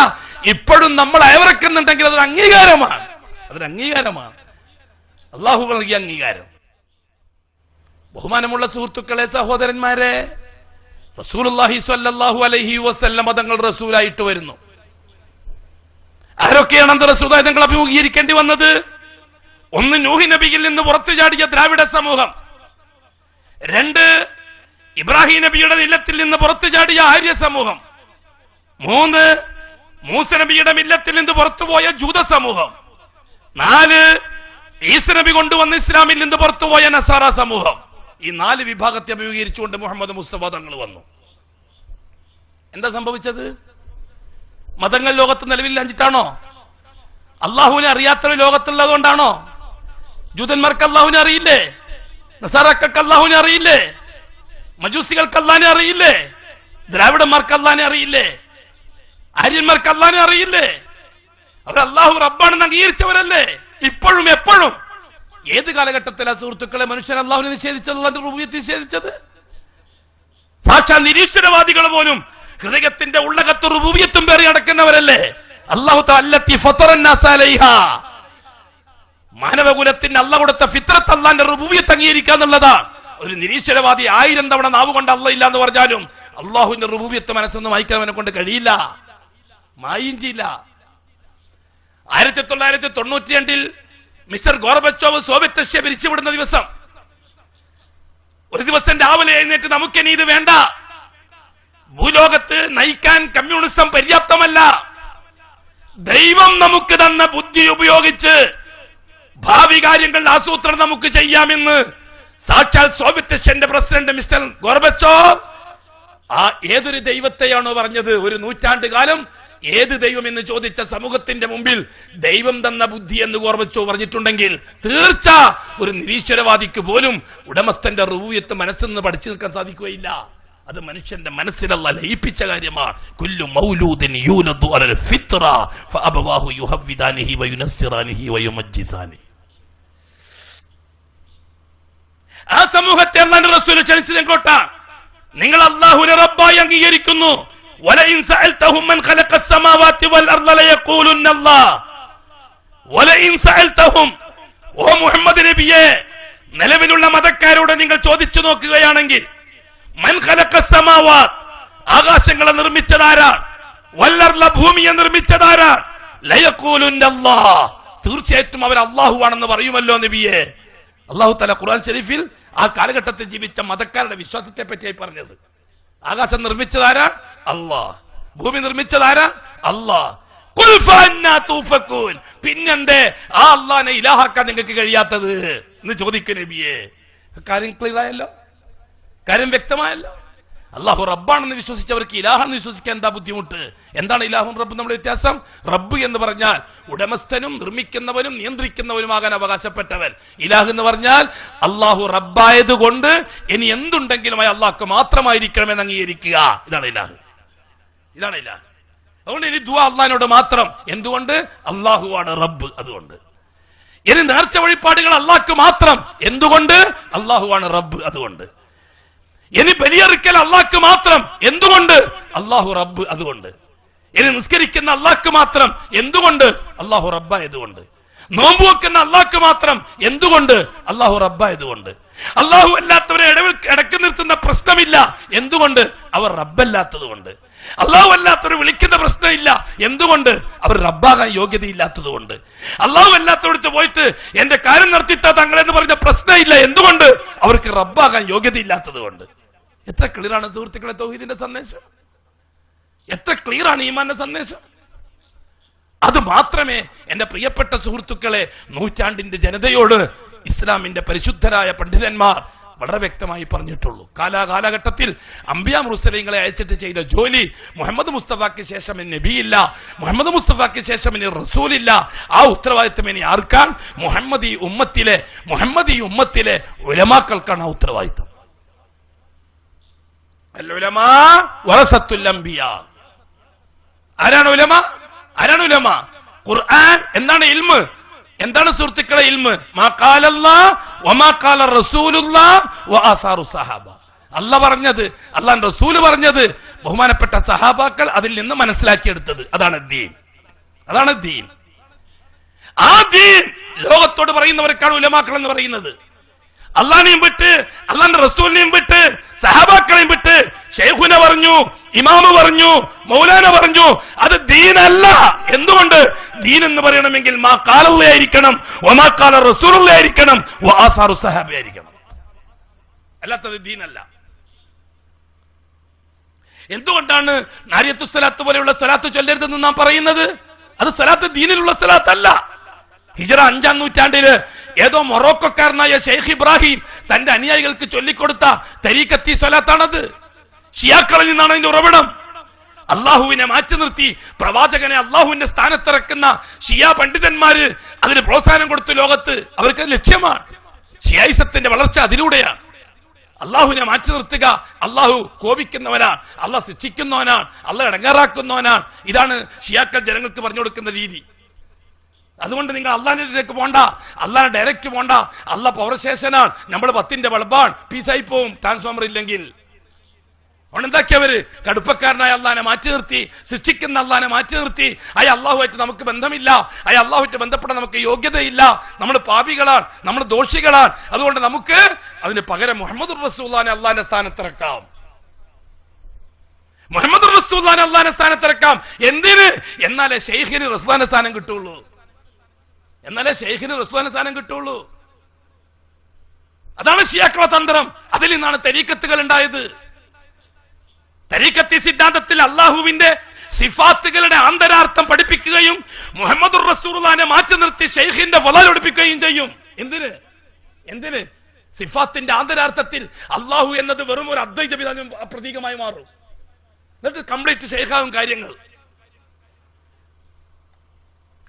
A: ഇപ്പോഴും നമ്മൾ അയവിറക്കുന്നുണ്ടെങ്കിൽ അതൊരു അംഗീകാരമാണ്. അള്ളാഹു നൽകിയ അംഗീകാരം. ബഹുമാനമുള്ള സുഹൃത്തുക്കളെ, സഹോദരന്മാരെ, റസൂലുള്ളാഹി സ്വല്ലല്ലാഹു അലൈഹി വസല്ലം തങ്ങൾ റസൂലായിട്ട് വരുന്നു. ആരൊക്കെയാണ് അന്ന് റസൂലായി തങ്ങൾ അഭിമുഖീകരിക്കേണ്ടി വന്നത്? 1, നൂഹ് നബിയിൽ നിന്ന് പുറത്തു ചാടിയ ദ്രാവിഡ സമൂഹം. 2, ഇബ്രാഹിം നബിയുടെ മില്ലത്തിൽ നിന്ന് പുറത്തു ചാടിയ ആര്യ സമൂഹം. 3, മൂസ നബിയുടെ മില്ലത്തിൽ നിന്ന് പുറത്തുപോയ ജൂത സമൂഹം. 4, ഈസ നബി കൊണ്ടുവന്ന ഇസ്ലാമിൽ നിന്ന് പുറത്തുപോയ നസാറ സമൂഹം. ഈ 4 വിഭാഗത്തെ അഭിമുഖീകരിച്ചുകൊണ്ട് മുഹമ്മദ് മുസ്തഫ തങ്ങൾ വന്നു. എന്താ സംഭവിച്ചത്? മതങ്ങൾ ലോകത്ത് നിലവിലില്ലാഞ്ഞിട്ടാണോ? അള്ളാഹുവിനെ അറിയാത്തൊരു ലോകത്തുള്ളത് കൊണ്ടാണോ? ജൂതന്മാർക്ക് അള്ളാഹുവിനെ അറിയില്ലേ? നസാറാക്കൾക്ക് അള്ളാഹുവിനെ അറിയില്ലേ? മജൂസികൾക്ക് അള്ളാഹിനെ അറിയില്ലേ? ദ്രാവിഡന്മാർക്ക് അള്ളാഹിനെ അറിയില്ലേ? ആര്യന്മാർക്ക് അള്ളാഹിനെ അറിയില്ലേ? അവർ അള്ളാഹു റബ്ബാണെന്ന് അംഗീകരിച്ചവരല്ലേ? ഇപ്പോഴും എപ്പോഴും ഏത് കാലഘട്ടത്തിലാണ് സുഹൃത്തുക്കളെ മനുഷ്യൻ അള്ളാഹുവിനെ നിഷേധിച്ചത്, അള്ളാഹിന്റെ റുബൂബിയത്ത് നിഷേധിച്ചത്? സാക്ഷാ നിരീശ്വരവാദികൾ പോലും ഹൃദയത്തിന്റെ ഉള്ളകത്ത് റുബൂബിയത്തും പേറി അടക്കുന്നവരല്ലേ? അല്ലാഹു തആലത്തി ഫതറന്നാസ അലൈഹാ, മാനവകുലത്തിന് അല്ലാഹു കൊടുത്ത ഫിത്രത്ത് അല്ലാഹുവിന്റെ റുബൂബിയത്ത് അംഗീകരിക്കുക എന്നുള്ളതാണ്. ഒരു നിരീശ്വരവാദി 1000 തവണ നാവ് കൊണ്ട് അല്ലാഹ് ഇല്ല എന്ന് പറഞ്ഞാലും അള്ളാഹുവിന്റെ റുബൂബിയത്ത് മനസ്സൊന്ന് വായിക്കാൻ അവനെ കൊണ്ട് കഴിയില്ല, മായും ചെയ്യില്ല. 1992 മിസ്റ്റർ ഗോർബച്ചോവ് സോവിയറ്റ് റഷ്യ പിരിച്ചുവിടുന്ന ദിവസം ഒരു ദിവസം രാവിലെ എഴുന്നേറ്റ് നമുക്കിനി ഇത് വേണ്ട, ഭൂലോകത്ത് നയിക്കാൻ കമ്മ്യൂണിസം പര്യാപ്തമല്ല, ദൈവം നമുക്ക് തന്ന ബുദ്ധി ഉപയോഗിച്ച് ഭാവി കാര്യങ്ങൾ ആസൂത്രണം നമുക്ക് ചെയ്യാമെന്ന് സാക്ഷാൽ സോവിയറ്റ് റഷ്യന്റെ പ്രസിഡന്റ് മിസ്റ്റർ ഗോർബച്ചോവ് ആ ഏതൊരു ദൈവത്തെയാണോ പറഞ്ഞത്? ഒരു നൂറ്റാണ്ട് കാലം ഏത് ദൈവം എന്ന് ചോദിച്ച സമൂഹത്തിന്റെ മുമ്പിൽ ദൈവം തന്ന ബുദ്ധി എന്ന് ഗോർബച്ചോവ് പറഞ്ഞിട്ടുണ്ടെങ്കിൽ തീർച്ച ഒരു നിരീശ്വരവാദിക്ക് പോലും ഉടമസ്ഥന്റെ റുബൂബിയത്ത് മനസ്സിന്ന് പഠിച്ചു നിൽക്കാൻ സാധിക്കുകയില്ല. അത് മനുഷ്യന്റെ മനസ്സിലുള്ള ലയിപ്പിച്ച കാര്യമാണ്. കുല്ലു മൗലൂദിൻ യൂലദു അലൽ ഫിത്ര ഫഅബവാഹു യുഹവ്വിദാനിഹി വയുനസ്സിറാനിഹി വയുമജ്ജിസാനിഹി. ആ സമൂഹത്തെ അല്ലാഹുവിന്റെ റസൂൽ ക്ഷണിച്ചത് എങ്ങോട്ടാണ്? നിങ്ങൾ അല്ലാഹുവിനെ റബ്ബായി അംഗീകരിക്കുന്നു. വലഇൻ സഅൽതഹും മൻ ഖലഖസ് സമാവാതി വൽ അർള ലയഖൂലുന്ന അല്ലാഹ്. വലഇൻ സഅൽതഹും, ഓ മുഹമ്മദ് നബിയെ, നിലവിലുള്ള മതക്കാരോട് നിങ്ങൾ ചോദിച്ചു നോക്കുകയാണെങ്കിൽ, മൻ ഖലഖസ് സമാവാത്, ആകാശങ്ങളെ നിർമ്മിച്ചതാരാണ്? വൽ അർള, ഭൂമിയെ നിർമ്മിച്ചതാരാണ്? ലയഖൂലുന്ന അല്ലാഹ്, തീർച്ചയായിട്ടും അവർ അല്ലാഹു ആണെന്ന് പറയുമല്ലോ നബിയെ. അല്ലാഹു തആല ഖുർആൻ ശരീഫിൽ ആ കാലഘട്ടത്തിൽ ജീവിച്ച മതക്കാരുടെ വിശ്വാസത്തെ പറ്റിയായി പറഞ്ഞത്. ആകാശം നിർമ്മിച്ചതാരാ? അല്ലാഹ്. ഭൂമി നിർമ്മിച്ചതാരാ? അല്ലാഹ്. ഖുൽ ഫഅന്നാ തൂഫകൂൻ, പിന്നെന്തേ ആ അല്ലാഹനെ ഇലാഹാക്കാൻ നിങ്ങൾക്ക് കഴിയാത്തത് എന്ന് ചോദിക്കും നബിയെ. കാര്യം ക്ലിയർ ആയല്ലോ, കാര്യം വ്യക്തമായല്ലോ. അല്ലാഹു റബ്ബാണെന്ന് വിശ്വസിച്ചവർക്ക് ഇലാഹാണെന്ന് വിശ്വസിക്കാൻ എന്താ ബുദ്ധിമുട്ട്? എന്താണ് ഇലാഹും റബ്ബും നമ്മുടെ വ്യത്യാസം? റബ്ബ് എന്ന് പറഞ്ഞാൽ ഉടമസ്ഥനും നിർമ്മിക്കുന്നവനും നിയന്ത്രിക്കുന്നവനുമാകാൻ അവകാശപ്പെട്ടവൻ. ഇലാഹ് എന്ന് പറഞ്ഞാൽ അല്ലാഹു റബ്ബായത് കൊണ്ട് ഇനി എന്തുണ്ടെങ്കിലും അല്ലാഹ്ക്ക് മാത്രമായിരിക്കണമെന്ന് അംഗീകരിക്കുക. ഇതാണ് ഇലാഹ്, ഇതാണ് ഇലാഹ്. അതുകൊണ്ട് ഇനി ദുആ അല്ലാഹുവിനോട് മാത്രം. എന്തുകൊണ്ട്? അല്ലാഹുവാണ് റബ്ബ്, അതുകൊണ്ട്. ഇനി നേർച്ച വഴിപാടുകൾ അല്ലാഹ്ക്ക് മാത്രം. എന്തുകൊണ്ട്? അല്ലാഹുവാണ് റബ്ബ്, അതുകൊണ്ട്. ഇനി ബലിയറുക്കൽ അല്ലാഹ്ക്ക് മാത്രം. എന്തുകൊണ്ട്? അല്ലാഹു റബ്ബ്, അതുകൊണ്ട്. ഇനി നിസ്കരിക്കുന്ന അല്ലാഹ്ക്ക് മാത്രം. എന്തുകൊണ്ട്? അല്ലാഹു റബ്ബായതുകൊണ്ട്. നോമ്പ് വെക്കുന്ന അല്ലാഹ്ക്ക് മാത്രം. എന്തുകൊണ്ട്? അല്ലാഹു റബ്ബായതുകൊണ്ട്. അല്ലാഹു അല്ലാത്തവരെ ഇടക്ക് നിർത്തുന്ന പ്രശ്നമില്ല. എന്തുകൊണ്ട്? അവർ റബ്ബല്ലാത്തത് കൊണ്ട്. അല്ലാഹു അല്ലാത്തവരെ വിളിക്കുന്ന പ്രശ്നമില്ല. എന്തുകൊണ്ട്? അവർ റബ്ബാകാൻ യോഗ്യതയില്ലാത്തത് കൊണ്ട്. അല്ലാഹു അല്ലാത്തവർക്ക് പോയിട്ട് എന്റെ കാര്യം നടത്തിത്താ തങ്ങളെന്ന് പറഞ്ഞ പ്രശ്നമില്ല. എന്തുകൊണ്ട്? അവർക്ക് റബ്ബാകാൻ യോഗ്യതയില്ലാത്തത് കൊണ്ട്. എത്ര ക്ലിയറാണ് സുഹൃത്തുക്കളെ തൗഹീദിന്റെ സന്ദേശം? എത്ര ക്ലിയറാണ് ഈമാന്റെ സന്ദേശം? അത് മാത്രമേ എന്റെ പ്രിയപ്പെട്ട സുഹൃത്തുക്കളെ നൂറ്റാണ്ടിന്റെ ജനതയോട് ഇസ്ലാമിന്റെ പരിശുദ്ധരായ പണ്ഡിതന്മാർ വളരെ വ്യക്തമായി പറഞ്ഞിട്ടുള്ളൂ. കാലഘട്ടത്തിൽ അംബിയാ മുർസലീങ്ങളെ അയച്ചിട്ട് ചെയ്ത ജോലി, മുഹമ്മദ് മുസ്തഫാക്ക് ശേഷം ഇനി നബിയില്ല, മുഹമ്മദ് മുസ്തഫാക്ക് ശേഷം ഇനി റസൂലില്ല. ആ ഉത്തരവാദിത്വം ഇനി ആർക്കാണ്? മുഹമ്മദി ഉമ്മത്തിലെ ഉലമാക്കൾക്കാണ് ആ ഉത്തരവാദിത്വം. ഉലമാ വറസത്തുൽ അംബിയാ. ആരാണ് ഉലമ? ആരാണ് ഉലമ? ഖുർആൻ എന്താണ്? ഇൽമ്. എന്താണ് സുഹൃത്തുക്കളെ ഇൽമ്? മാ ഖാലല്ലാഹ് വമാ ഖാല റസൂലുള്ളാഹ് വആസാറു സഹാബ. അല്ലാഹ് പറഞ്ഞത്, അല്ലാഹുവിന്റെ റസൂൽ പറഞ്ഞത്, ബഹുമാനപ്പെട്ട സഹാബാക്കൾ അതിൽ നിന്ന് മനസ്സിലാക്കിയെടുത്തത്. അതാണ് ദീൻ, അതാണ് ദീൻ. ആ ദീൻ ലോകത്തോട് പറയുന്നവർക്കാണ് ഉലമാക്കൾ എന്ന് പറയുന്നത്. അള്ളാഹിനെയും വിട്ട്, അള്ളാഹിന്റെ റസൂലിനെയും വിട്ട്, സഹാബാക്കളെയും വിട്ട് ശൈഖുന പറഞ്ഞു, ഇമാമ് പറഞ്ഞു, മൗലാന പറഞ്ഞു, അത് ദീനല്ല. എന്തുകൊണ്ട്? ദീൻ എന്ന് പറയണമെങ്കിൽ മാ ഖാലല്ലായിരിക്കണം, വമാ ഖാല റസൂലുള്ളായിരിക്കണം, വആസാറു സഹാബയായിരിക്കണം. അല്ലാത്തത് ദീനല്ല. എന്തുകൊണ്ടാണ് നാരിയത്തു സ്വലാത്ത് പോലെയുള്ള സ്വലാത്ത് ചൊല്ലരുതെന്ന് നാം പറയുന്നത്? അത് സ്വലാത്ത് ദീനിലുള്ള സ്വലാത്തല്ല. ഹിജറ 5-ാം നൂറ്റാണ്ടില് ഏതോ മൊറോക്കോക്കാരനായ ഷെയ്ഖ് ഇബ്രാഹിം തന്റെ അനുയായികൾക്ക് ചൊല്ലിക്കൊടുത്ത തരീഖത്തി സ്വലാത്താണത്. ഷിയാക്കളിൽ നിന്നാണ് അതിന്റെ ഉറവിടം. അള്ളാഹുവിനെ മാറ്റി നിർത്തി പ്രവാചകനെ അള്ളാഹുവിന്റെ സ്ഥാനത്തിറക്കുന്ന ഷിയ പണ്ഡിതന്മാര് അതിന് പ്രോത്സാഹനം കൊടുത്തു ലോകത്ത്. അവർക്ക് ലക്ഷ്യമാണ്. ഷിയായിസത്തിന്റെ വളർച്ച അതിലൂടെയാണ്. അള്ളാഹുവിനെ മാറ്റി നിർത്തുക. അള്ളാഹു കോപിക്കുന്നവനാണ്, അള്ളാഹ് ശിക്ഷിക്കുന്നവനാണ്, അള്ളാഹ് ഇടങ്ങാറാക്കുന്നവനാണ്. ഇതാണ് ഷിയാക്കൾ ജനങ്ങൾക്ക് പറഞ്ഞു കൊടുക്കുന്ന രീതി. അതുകൊണ്ട് നിങ്ങൾ അള്ളാഹിലേക്ക് പോണ്ട, അള്ളാഹ് ഡയറക്റ്റ് പോണ്ട. അള്ളാഹ് പവർശേഷനാണ്, നമ്മൾ 10ന്റെ ബൾബാണ്, പീസായി പോവും ട്രാൻസ്ഫോമർ ഇല്ലെങ്കിൽ. അതുകൊണ്ട് എന്താക്കിയവര് കടുപ്പക്കാരനായ അള്ളാഹിനെ മാറ്റി നിർത്തി, ശിക്ഷിക്കുന്ന അള്ളാഹിനെ മാറ്റി നിർത്തി. അള്ളാഹുമായിട്ട് നമുക്ക് ബന്ധമില്ല, അള്ളാഹുമായിട്ട് ബന്ധപ്പെടാൻ നമുക്ക് യോഗ്യതയില്ല, നമ്മൾ പാപികളാണ്, നമ്മൾ ദോഷികളാണ്. അതുകൊണ്ട് നമുക്ക് അതിന് പകരം മുഹമ്മദ് റസൂലുള്ളാഹിനെ അള്ളാഹിന്റെ സ്ഥാനത്തിറക്കാം. മുഹമ്മദ് റസൂലുള്ളാഹിനെ അള്ളാഹിന്റെ സ്ഥാനത്തിറക്കാം. എന്തിന്? എന്നാലേ ഷെയ്ഖിന് റസൂലുള്ളാഹിന്റെ സ്ഥാനം കിട്ടുള്ളൂ. അതാണ് ഷിയാക്കള തന്ത്രം. അതിൽ നിന്നാണ് തരീഖത്തുകൾ ഉണ്ടായത്. തരീഖത്തി സിദ്ധാന്തത്തിൽ അള്ളാഹുവിന്റെ സിഫാത്തുകളുടെ ആന്തരാർത്ഥം പഠിപ്പിക്കുകയും മുഹമ്മദുർ റസൂലുള്ളാഹിനെ മാറ്റി നിർത്തി ഷെയ്ഖിന്റെ ഫളൽ പഠിപ്പിക്കുകയും ചെയ്യും. എന്തിന്? സിഫാത്തിന്റെ ആന്തരാർത്ഥത്തിൽ അള്ളാഹു എന്നത് വെറും ഒരു അദ്വൈത പ്രതീകമായി മാറും. എന്നിട്ട് കംപ്ലീറ്റ് ഷെയ്ഖാവും കാര്യങ്ങൾ.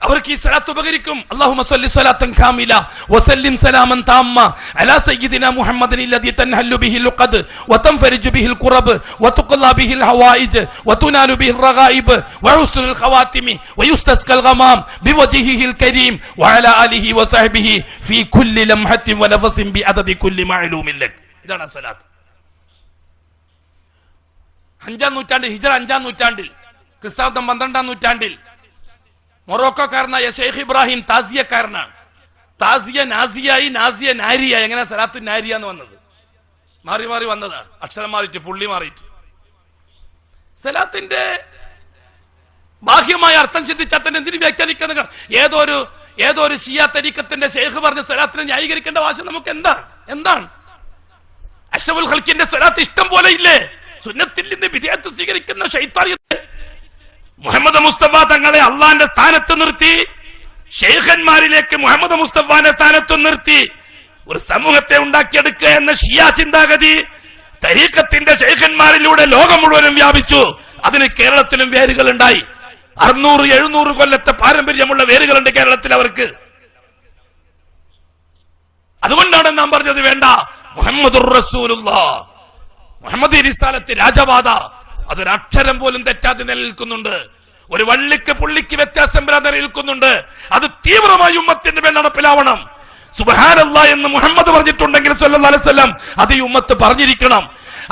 A: അവർക്ക് ഈ സ്വലാത്ത് ഉപകരിക്കും. അല്ലാഹുമ്മ സ്വല്ലി സ്വലാത്തൻ കാമില വസല്ലിം സലാമൻ താമ്മ അലാ സയ്യിദിനാ മുഹമ്മദിൻ അല്ലദീ തൻഹല്ലു ബിഹിൽ ഖദ് വതൻഫരിജു ബിഹിൽ ഖുറബ് വതുഖല്ലാ ബിഹിൽ ഹവായിജ് വതുനാലു ബിഹിൽ റഗായിബ് വഉസ്റുൽ ഖവാതിമി വയുസ്തസ്കൽ ഗമാം ബിവജ്ഹിഹിൽ കരീം വഅലാ ആലിഹി വസഹ്ബിഹി ഫീ കുല്ലി ലംഹത്തിൻ വനഫസിൻ ബിഅദദി കുല്ലി മഅലൂമിൻ ലക്. ഇതാണ് സ്വലാത്ത്. 5ാം നൂറ്റാണ്ടിൽ, ഹിജ്റ 5ാം നൂറ്റാണ്ടിൽ, ക്രിസ്താബ്ദം 12ാം നൂറ്റാണ്ടിൽ മൊറോക്കോക്കാരനായ ഷെയ്ഖ് ഇബ്രാഹിം താസിയക്കാരനാണ്. താസിയ നാസിയായി, നാസിയ നാരിയായി. എങ്ങനെ സലാത്തു നാരിയ എന്ന് വന്നത്? മാറി മാറി വന്നതാണ്. അക്ഷരം മാറിയിട്ട്, പുള്ളി മാറിയിട്ട്. സലാത്തിന്റെ ബാഹ്യമായ അർത്ഥം ചിന്തിച്ചാൽ തന്നെ എന്തിനു വ്യാഖ്യാനിക്കുന്നത്? ഏതോ ഒരു ഷിയ തരീഖത്തിന്റെ ഷെയ്ഖ് പറഞ്ഞ സലാത്തിനെ ന്യായീകരിക്കേണ്ട ആവശ്യം നമുക്ക് എന്താണ്? അഷ്റഫുൽ ഖൽഖിന്റെ സലാത്ത് ഇഷ്ടം പോലെ ഇല്ലേ? സുന്നത്തിൽ നിന്ന് വിധേയത്വം സ്വീകരിക്കുന്ന ശൈത്താനിയത്ത്. മുഹമ്മദ് മുസ്തഫ തങ്ങളെ അള്ളാന്റെ സ്ഥാനത്ത് നിർത്തി, ഷെയ്ഖന്മാരിലേക്ക് മുഹമ്മദ് മുസ്തഫാന്റെ സ്ഥാനത്ത് നിർത്തി ഒരു സമൂഹത്തെ ഉണ്ടാക്കിയെടുക്കുക എന്ന ഷിയ ചിന്താഗതി തരീഖത്തിന്റെ ഷെയ്ഖന്മാരിലൂടെ ലോകം മുഴുവനും വ്യാപിച്ചു. അതിന് കേരളത്തിലും വേരുകൾ ഉണ്ടായി. 600-700 കൊല്ലത്തെ പാരമ്പര്യമുള്ള വേരുകളുണ്ട് കേരളത്തിൽ അവർക്ക്. അതുകൊണ്ടാണ് നാം പറഞ്ഞത് വേണ്ട, മുഹമ്മദുർ റസൂലുള്ളാഹ്, മുഹമ്മദ് റിസാലത്ത് രാജപാത അതൊരക്ഷരം പോലും തെറ്റാതെ നിലനിൽക്കുന്നുണ്ട്. ഒരു വള്ളിക്ക് പുള്ളിക്ക് വ്യത്യാസം വരാതെ നിലനിൽക്കുന്നുണ്ട്. അത് തീവ്രമായി ഉമ്മത്തിന്റെ മേൽ നടപ്പിലാവണം. സുബ്ഹാനല്ലാഹ് എന്ന് മുഹമ്മദ് പറഞ്ഞിട്ടുണ്ടെങ്കിൽ സല്ലല്ലാഹു അലൈഹി വസല്ലം അത് ഈ ഉമ്മത്ത് പറഞ്ഞിരിക്കണം.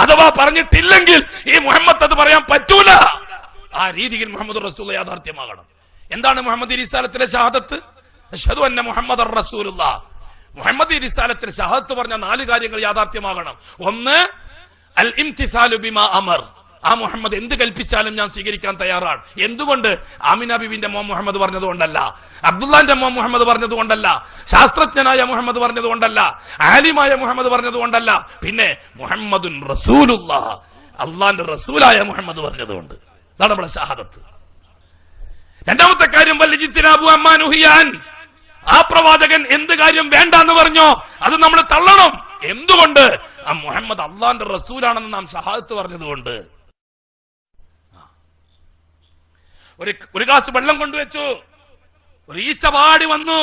A: അഥവാ പറഞ്ഞിട്ടില്ലെങ്കിൽ ഈ മുഹമ്മദ് അത് പറയാൻ പറ്റൂല. ആ രീതിയിൽ മുഹമ്മദ് റസൂലുള്ളാഹി യാഥാർത്ഥ്യമാകണം. എന്താണ് മുഹമ്മദ് റിസാലത്തിലെ ഷഹാദത്ത്? അശ്ഹദു അന്ന മുഹമ്മദർ റസൂലുള്ളാഹ്. മുഹമ്മദ് റിസാലത്തിൽ ഷഹാദത്ത് പറഞ്ഞ 4 കാര്യങ്ങൾ യാഥാർത്ഥ്യമാകണം. ഒന്ന്, അൽ ഇംതിസാലു ബിമാ അമർ. ആ മുഹമ്മദ് എന്ത് കൽപ്പിച്ചാലും ഞാൻ സ്വീകരിക്കാൻ തയ്യാറാണ്. എന്തുകൊണ്ട്? ആമിന ബിബിന്റെ മോൻ മുഹമ്മദ് പറഞ്ഞതുകൊണ്ടല്ല, അബ്ദുല്ലാന്റെ മോൻ മുഹമ്മദ് പറഞ്ഞതുകൊണ്ടല്ല, ശാസ്ത്രജ്ഞനായ മുഹമ്മദ് പറഞ്ഞതുകൊണ്ടല്ല, ആലിമായ മുഹമ്മദ് പറഞ്ഞതുകൊണ്ടല്ല, പിന്നെ മുഹമ്മദുൻ റസൂലുള്ളാഹ്, അള്ളാന്റെ റസൂലായ മുഹമ്മദ് പറഞ്ഞതുകൊണ്ട്. അതാണ് നമ്മുടെ ഷഹാദത്ത്. രണ്ടാമത്തെ കാര്യം, വല്ലിജിത്തിനാബു അമ്മാ നുഹിയാൻ. ആ പ്രവാചകൻ എന്ത് കാര്യം വേണ്ട എന്ന് പറഞ്ഞോ അത് നമ്മൾ തള്ളണം. എന്തുകൊണ്ട്? ആ മുഹമ്മദ് അള്ളാന്റെ റസൂലാണെന്ന് നാം ഷഹാദത്ത് പറഞ്ഞതുകൊണ്ട്. ഒരു ഗ്ലാസ് വെള്ളം കൊണ്ടുവച്ചു, ഒരു ഈച്ച പാടി വന്നു.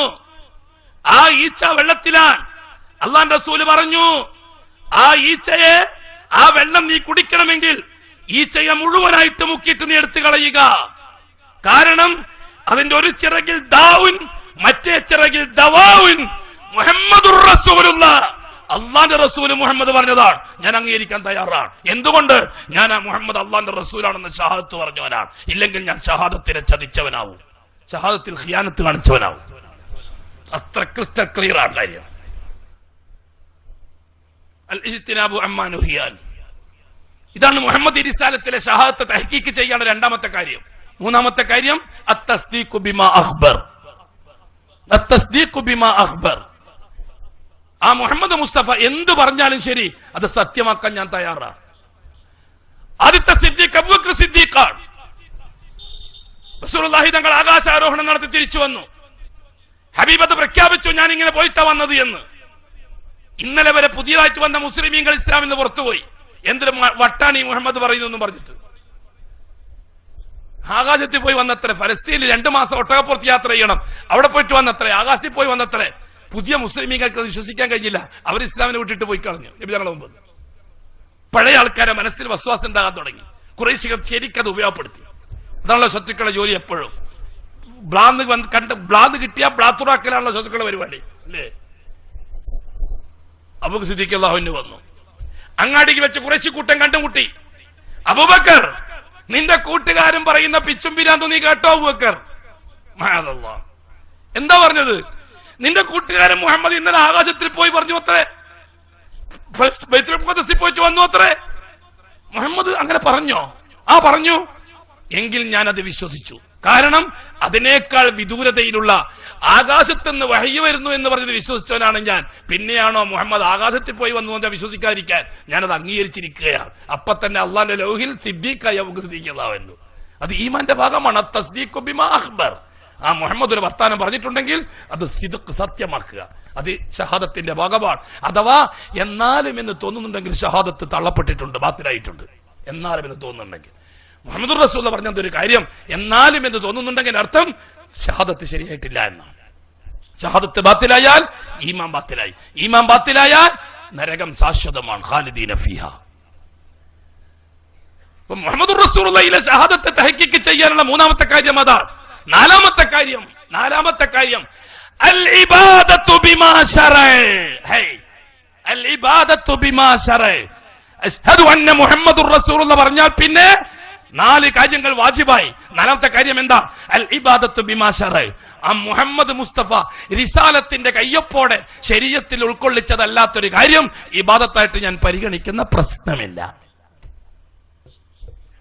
A: ആ ഈച്ച വെള്ളത്തിലാണ്. അള്ളാന്റെ റസൂല് പറഞ്ഞു, ആ ഈച്ചയെ, ആ വെള്ളം നീ കുടിക്കണമെങ്കിൽ ഈച്ചയെ മുഴുവനായിട്ട് മുക്കിയിട്ട് നീ എടുത്തു കളയുക. കാരണം അതിന്റെ ഒരു ചിറകിൽ ദാവുൻ, മറ്റേ ചിറകിൽ ദവാവുൻ. മുഹമ്മദുർ റസൂലുള്ളാഹ്, അള്ളാന്റെ റസൂല് മുഹമ്മദ് പറഞ്ഞതാണ്, ഞാൻ അംഗീകരിക്കാൻ തയ്യാറാണ്. എന്തുകൊണ്ട്? ഞാൻ ആ മുഹമ്മദ് അള്ളാന്റെ റസൂലാണെന്ന് ഷഹാദത്ത് പറഞ്ഞവനാണ്. ഇല്ലെങ്കിൽ ഞാൻ ഷഹാദത്തിനെ ചതിച്ചവനാവും, ഷഹാദത്തിൽ ഖിയാനത്ത് കാണിച്ചവനാവും. അത്ര ക്രിസ്റ്റൽ ക്ലിയർ ആണ് കാര്യം. അൽ ഇജ്തിനാബു അമ്മാ നുഹിയാൻ. ഇതാണ് മുഹമ്മദ് റിസാലത്തിലെ ഷഹാദത്ത് തഹ്ഖീഖ് ചെയ്യാണ് രണ്ടാമത്തെ കാര്യം. മൂന്നാമത്തെ കാര്യം, അത്തസ്ദീഖു ബിമാ അഖ്ബർ. അത്തസ്ദീഖു ബിമാ അഖ്ബർ. ആ മുഹമ്മദ് മുസ്തഫ എന്ത് പറഞ്ഞാലും ശരി അത് സത്യമാക്കാൻ ഞാൻ തയ്യാറാണ്. ആദ്യത്തെ സിദ്ദീഖ് അബൂബക്കർ സിദ്ദീഖാണ്. റസൂലുള്ളാഹി തങ്ങൾ ആകാശാരോഹണം നടത്തി തിരിച്ചു വന്നു. ഹബീബത്ത് പ്രഖ്യാപിച്ചു, ഞാൻ ഇങ്ങനെ പോയിട്ടാ വന്നത് എന്ന്. ഇന്നലെ വരെ പുതിയതായിട്ട് വന്ന മുസ്ലിമീങ്ങൾ ഇസ്ലാമിൽ നിന്ന് പുറത്തുപോയി. എന്തൊരു വട്ടാണ് ഈ മുഹമ്മദ് പറയുന്നതെന്ന് പറഞ്ഞിട്ട്. ആകാശത്തിൽ പോയി വന്നത്രേ. ഫലസ്തീനിൽ 2 മാസം ഒട്ടകപ്പുറത്ത് യാത്ര ചെയ്യണം, അവിടെ പോയിട്ട് വന്നത്രേ. ആകാശത്തിൽ പോയി വന്നത്രേ. പുതിയ മുസ്ലിമീങ്ങൾക്ക് വിശ്വസിക്കാൻ കഴിഞ്ഞില്ല. അവർ ഇസ്ലാമിനെ വിട്ടിട്ട് പോയി കളഞ്ഞു നബി തങ്ങളുടെ മുമ്പ്. പഴയ ആൾക്കാരെ മനസ്സിൽ വസ്വാസം ഉണ്ടാകാൻ തുടങ്ങി. ഖുറൈശികൾ ശരിക്കത് ഉപയോഗപ്പെടുത്തി. അതാണല്ലോ ശത്രുക്കളുടെ ജോലി. എപ്പോഴും ബ്ലാന്ന് കിട്ടിയാൽ ബ്ലാത്തുറാക്കലാണല്ലോ ശത്രുക്കളുടെ പരിപാടി, അല്ലേ? അബൂബക്കർ സിദ്ദീഖ് അല്ലാഹു വന്നു. അങ്ങാടിക്ക് വെച്ച് ഖുറൈശി കൂട്ടം കണ്ടുമുട്ടി. അബൂബക്കർ, നിന്റെ കൂട്ടുകാരൻ പറയുന്ന പിച്ചും പിരാന്തും നീ കേട്ടോ അബൂബക്കർ? മഅദല്ലാഹ്. എന്താ പറഞ്ഞത്? നിന്റെ കൂട്ടുകാരൻ മുഹമ്മദ് ഇന്നലെ ആകാശത്തിൽ പോയി പറഞ്ഞു അത്രേ, ബൈത്തുൽ മുഖദ്ദസിൽ പോയിട്ട് വന്നു അത്രേ. മുഹമ്മദ് അങ്ങനെ പറഞ്ഞോ? ആ പറഞ്ഞു. എങ്കിൽ ഞാൻ അത് വിശ്വസിച്ചു. കാരണം അതിനേക്കാൾ വിദൂരതയിലുള്ള ആകാശത്തുനിന്ന് വഹ്യ് വരുന്നു എന്ന് പറഞ്ഞത് വിശ്വസിച്ചവനാണ് ഞാൻ. പിന്നെയാണോ മുഹമ്മദ് ആകാശത്തിൽ പോയി വന്നു എന്ന് വിശ്വസിക്കാതിരിക്കാൻ ഞാനത് അംഗീകരിച്ചിരിക്കുകയാണ്. അപ്പൊ തന്നെ അള്ളാന്റെ ലൗഹിൽ സിദ്ദീഖായി അബൂബക്കർ സിദ്ദീഖ് അല്ലാഹു. അത് ഈമാന്റെ ഭാഗമാണ്. തസ്ദീഖു ബിമാ അഖ്ബർ. ആ മുഹമ്മദ് ഒരു വർത്താനം പറഞ്ഞിട്ടുണ്ടെങ്കിൽ അത് സിദ്ഖ്, സത്യമാക്കുക. അത് ഷഹാദത്തിന്റെ ഭാഗമാണ്. അഥവാ എന്നാലും എന്ന് തോന്നുന്നുണ്ടെങ്കിൽ ഷഹാദത്ത് തള്ളപ്പെട്ടിട്ടുണ്ട്, ബാത്തിലായിട്ടുണ്ട്. എന്നാലും എന്ന് തോന്നുന്നുണ്ടെങ്കിൽ മുഹമ്മദ് റസൂൽ പറഞ്ഞൊരു കാര്യം എന്നാലും എന്ന് തോന്നുന്നുണ്ടെങ്കിൽ അർത്ഥം ഷഹാദത്ത് ശരിയായിട്ടില്ല എന്നാണ്. ഷഹാദത്ത് ബാത്തിലായാൽ ഈമാൻ ബാത്തിലായി. ഈമാൻ ബാത്തിലായാൽ നരകം ശാശ്വതമാണ്, ഖാലിദീന ഫീഹാ. മുഹമ്മദ് റസൂലുള്ളാഹിയിലെ ഷഹാദത്ത് തഹ്ഖീഖ് ചെയ്യാനുള്ള മൂന്നാമത്തെ കാര്യം അതാണ്. നാലാമത്തെ കാര്യം അൽ ഇബാദത്തു ബിമാ ശറഅ. അൽ ഇബാദത്തു ബിമാ ശറഅ. അഷ്ഹദു അന്ന മുഹമ്മദുർ റസൂലുള്ളാഹി പറഞ്ഞാൽ പിന്നെ 4 കാര്യങ്ങൾ വാജിബായി. നാലാമത്തെ കാര്യം എന്താ? അൽ ഇബാദത്തു ബിമാ ശറഅ. ആ മുഹമ്മദ് മുസ്തഫ റിസാലത്തിന്റെ കയ്യൊപ്പോടെ ശരീഅത്തിൽ ഉൾക്കൊള്ളിച്ചതല്ലാത്തൊരു കാര്യം ഇബാദത്തായിട്ട് ഞാൻ പരിഗണിക്കുന്ന പ്രശ്നമില്ല.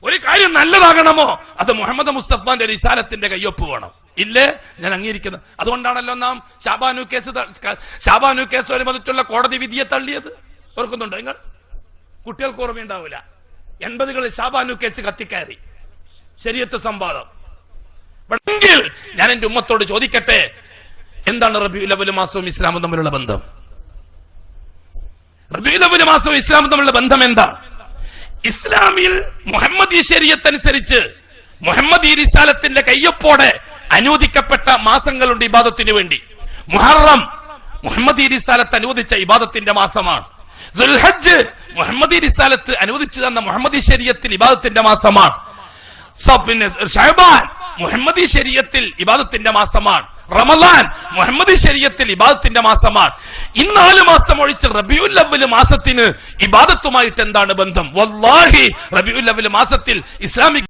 A: ഒരു കാര്യം നല്ലതാകണമോ അത് മുഹമ്മദ് മുസ്തഫാന്റെ റിസാലത്തിന്റെ കയ്യൊപ്പ് വേണം. ഇല്ലേ ഞാൻ അംഗീകരിക്കുന്നത്. അതുകൊണ്ടാണല്ലോ നാം ഷാബാനു കേസ് അനുബന്ധിച്ചുള്ള കോടതി വിധിയെ തള്ളിയത്. ഓർക്കുന്നുണ്ടോ നിങ്ങൾ? കുട്ടികൾക്ക് ഓർമ്മയുണ്ടാവില്ല. 80കളിൽ ഷാബാനു കേസ് കത്തിക്കയറി, ശരീഅത്ത് സംവാദം. എങ്കിൽ ഞാൻ എന്റെ ഉമ്മത്തോട് ചോദിക്കട്ടെ, എന്താണ് റബീഉൽ അവ്വൽ മാസവും ഇസ്ലാമും തമ്മിലുള്ള ബന്ധം? റബീഉൽ അവ്വൽ മാസവും ഇസ്ലാമും തമ്മിലുള്ള ബന്ധം എന്താ? ഇസ്ലാമിൽ മുഹമ്മദി ശരീഅത്ത് അനുസരിച്ച് മുഹമ്മദി റിസാലത്തിന്റെ കയ്യൊപ്പോടെ അനുവദിക്കപ്പെട്ട മാസങ്ങളുണ്ട് ഇബാദത്തിന് വേണ്ടി. മുഹറം മുഹമ്മദി റിസാലത്ത് അനുവദിച്ച ഇബാദത്തിന്റെ മാസമാണ്. ദുൽഹജ്ജ് മുഹമ്മദി റിസാലത്ത് അനുവദിച്ചു തന്ന മുഹമ്മദി ശരീഅത്തിൽ ഇബാദത്തിന്റെ മാസമാണ്. ശഅബാൻ മുഹമ്മദി ശരീഅത്തിൽ ഇബാദത്തിന്റെ മാസമാണ്. റമളാൻ മുഹമ്മദി ശരീഅത്തിൽ ഇബാദത്തിന്റെ മാസമാണ്. ഈ 4 മാസം ഒഴിച്ച് റബീഉൽ അവ്വൽ മാസത്തിന് ഇബാദത്തുമായിട്ട് എന്താണ് ബന്ധം? വല്ലാഹി റബീഉൽ അവ്വൽ മാസത്തിൽ ഇസ്ലാമിക്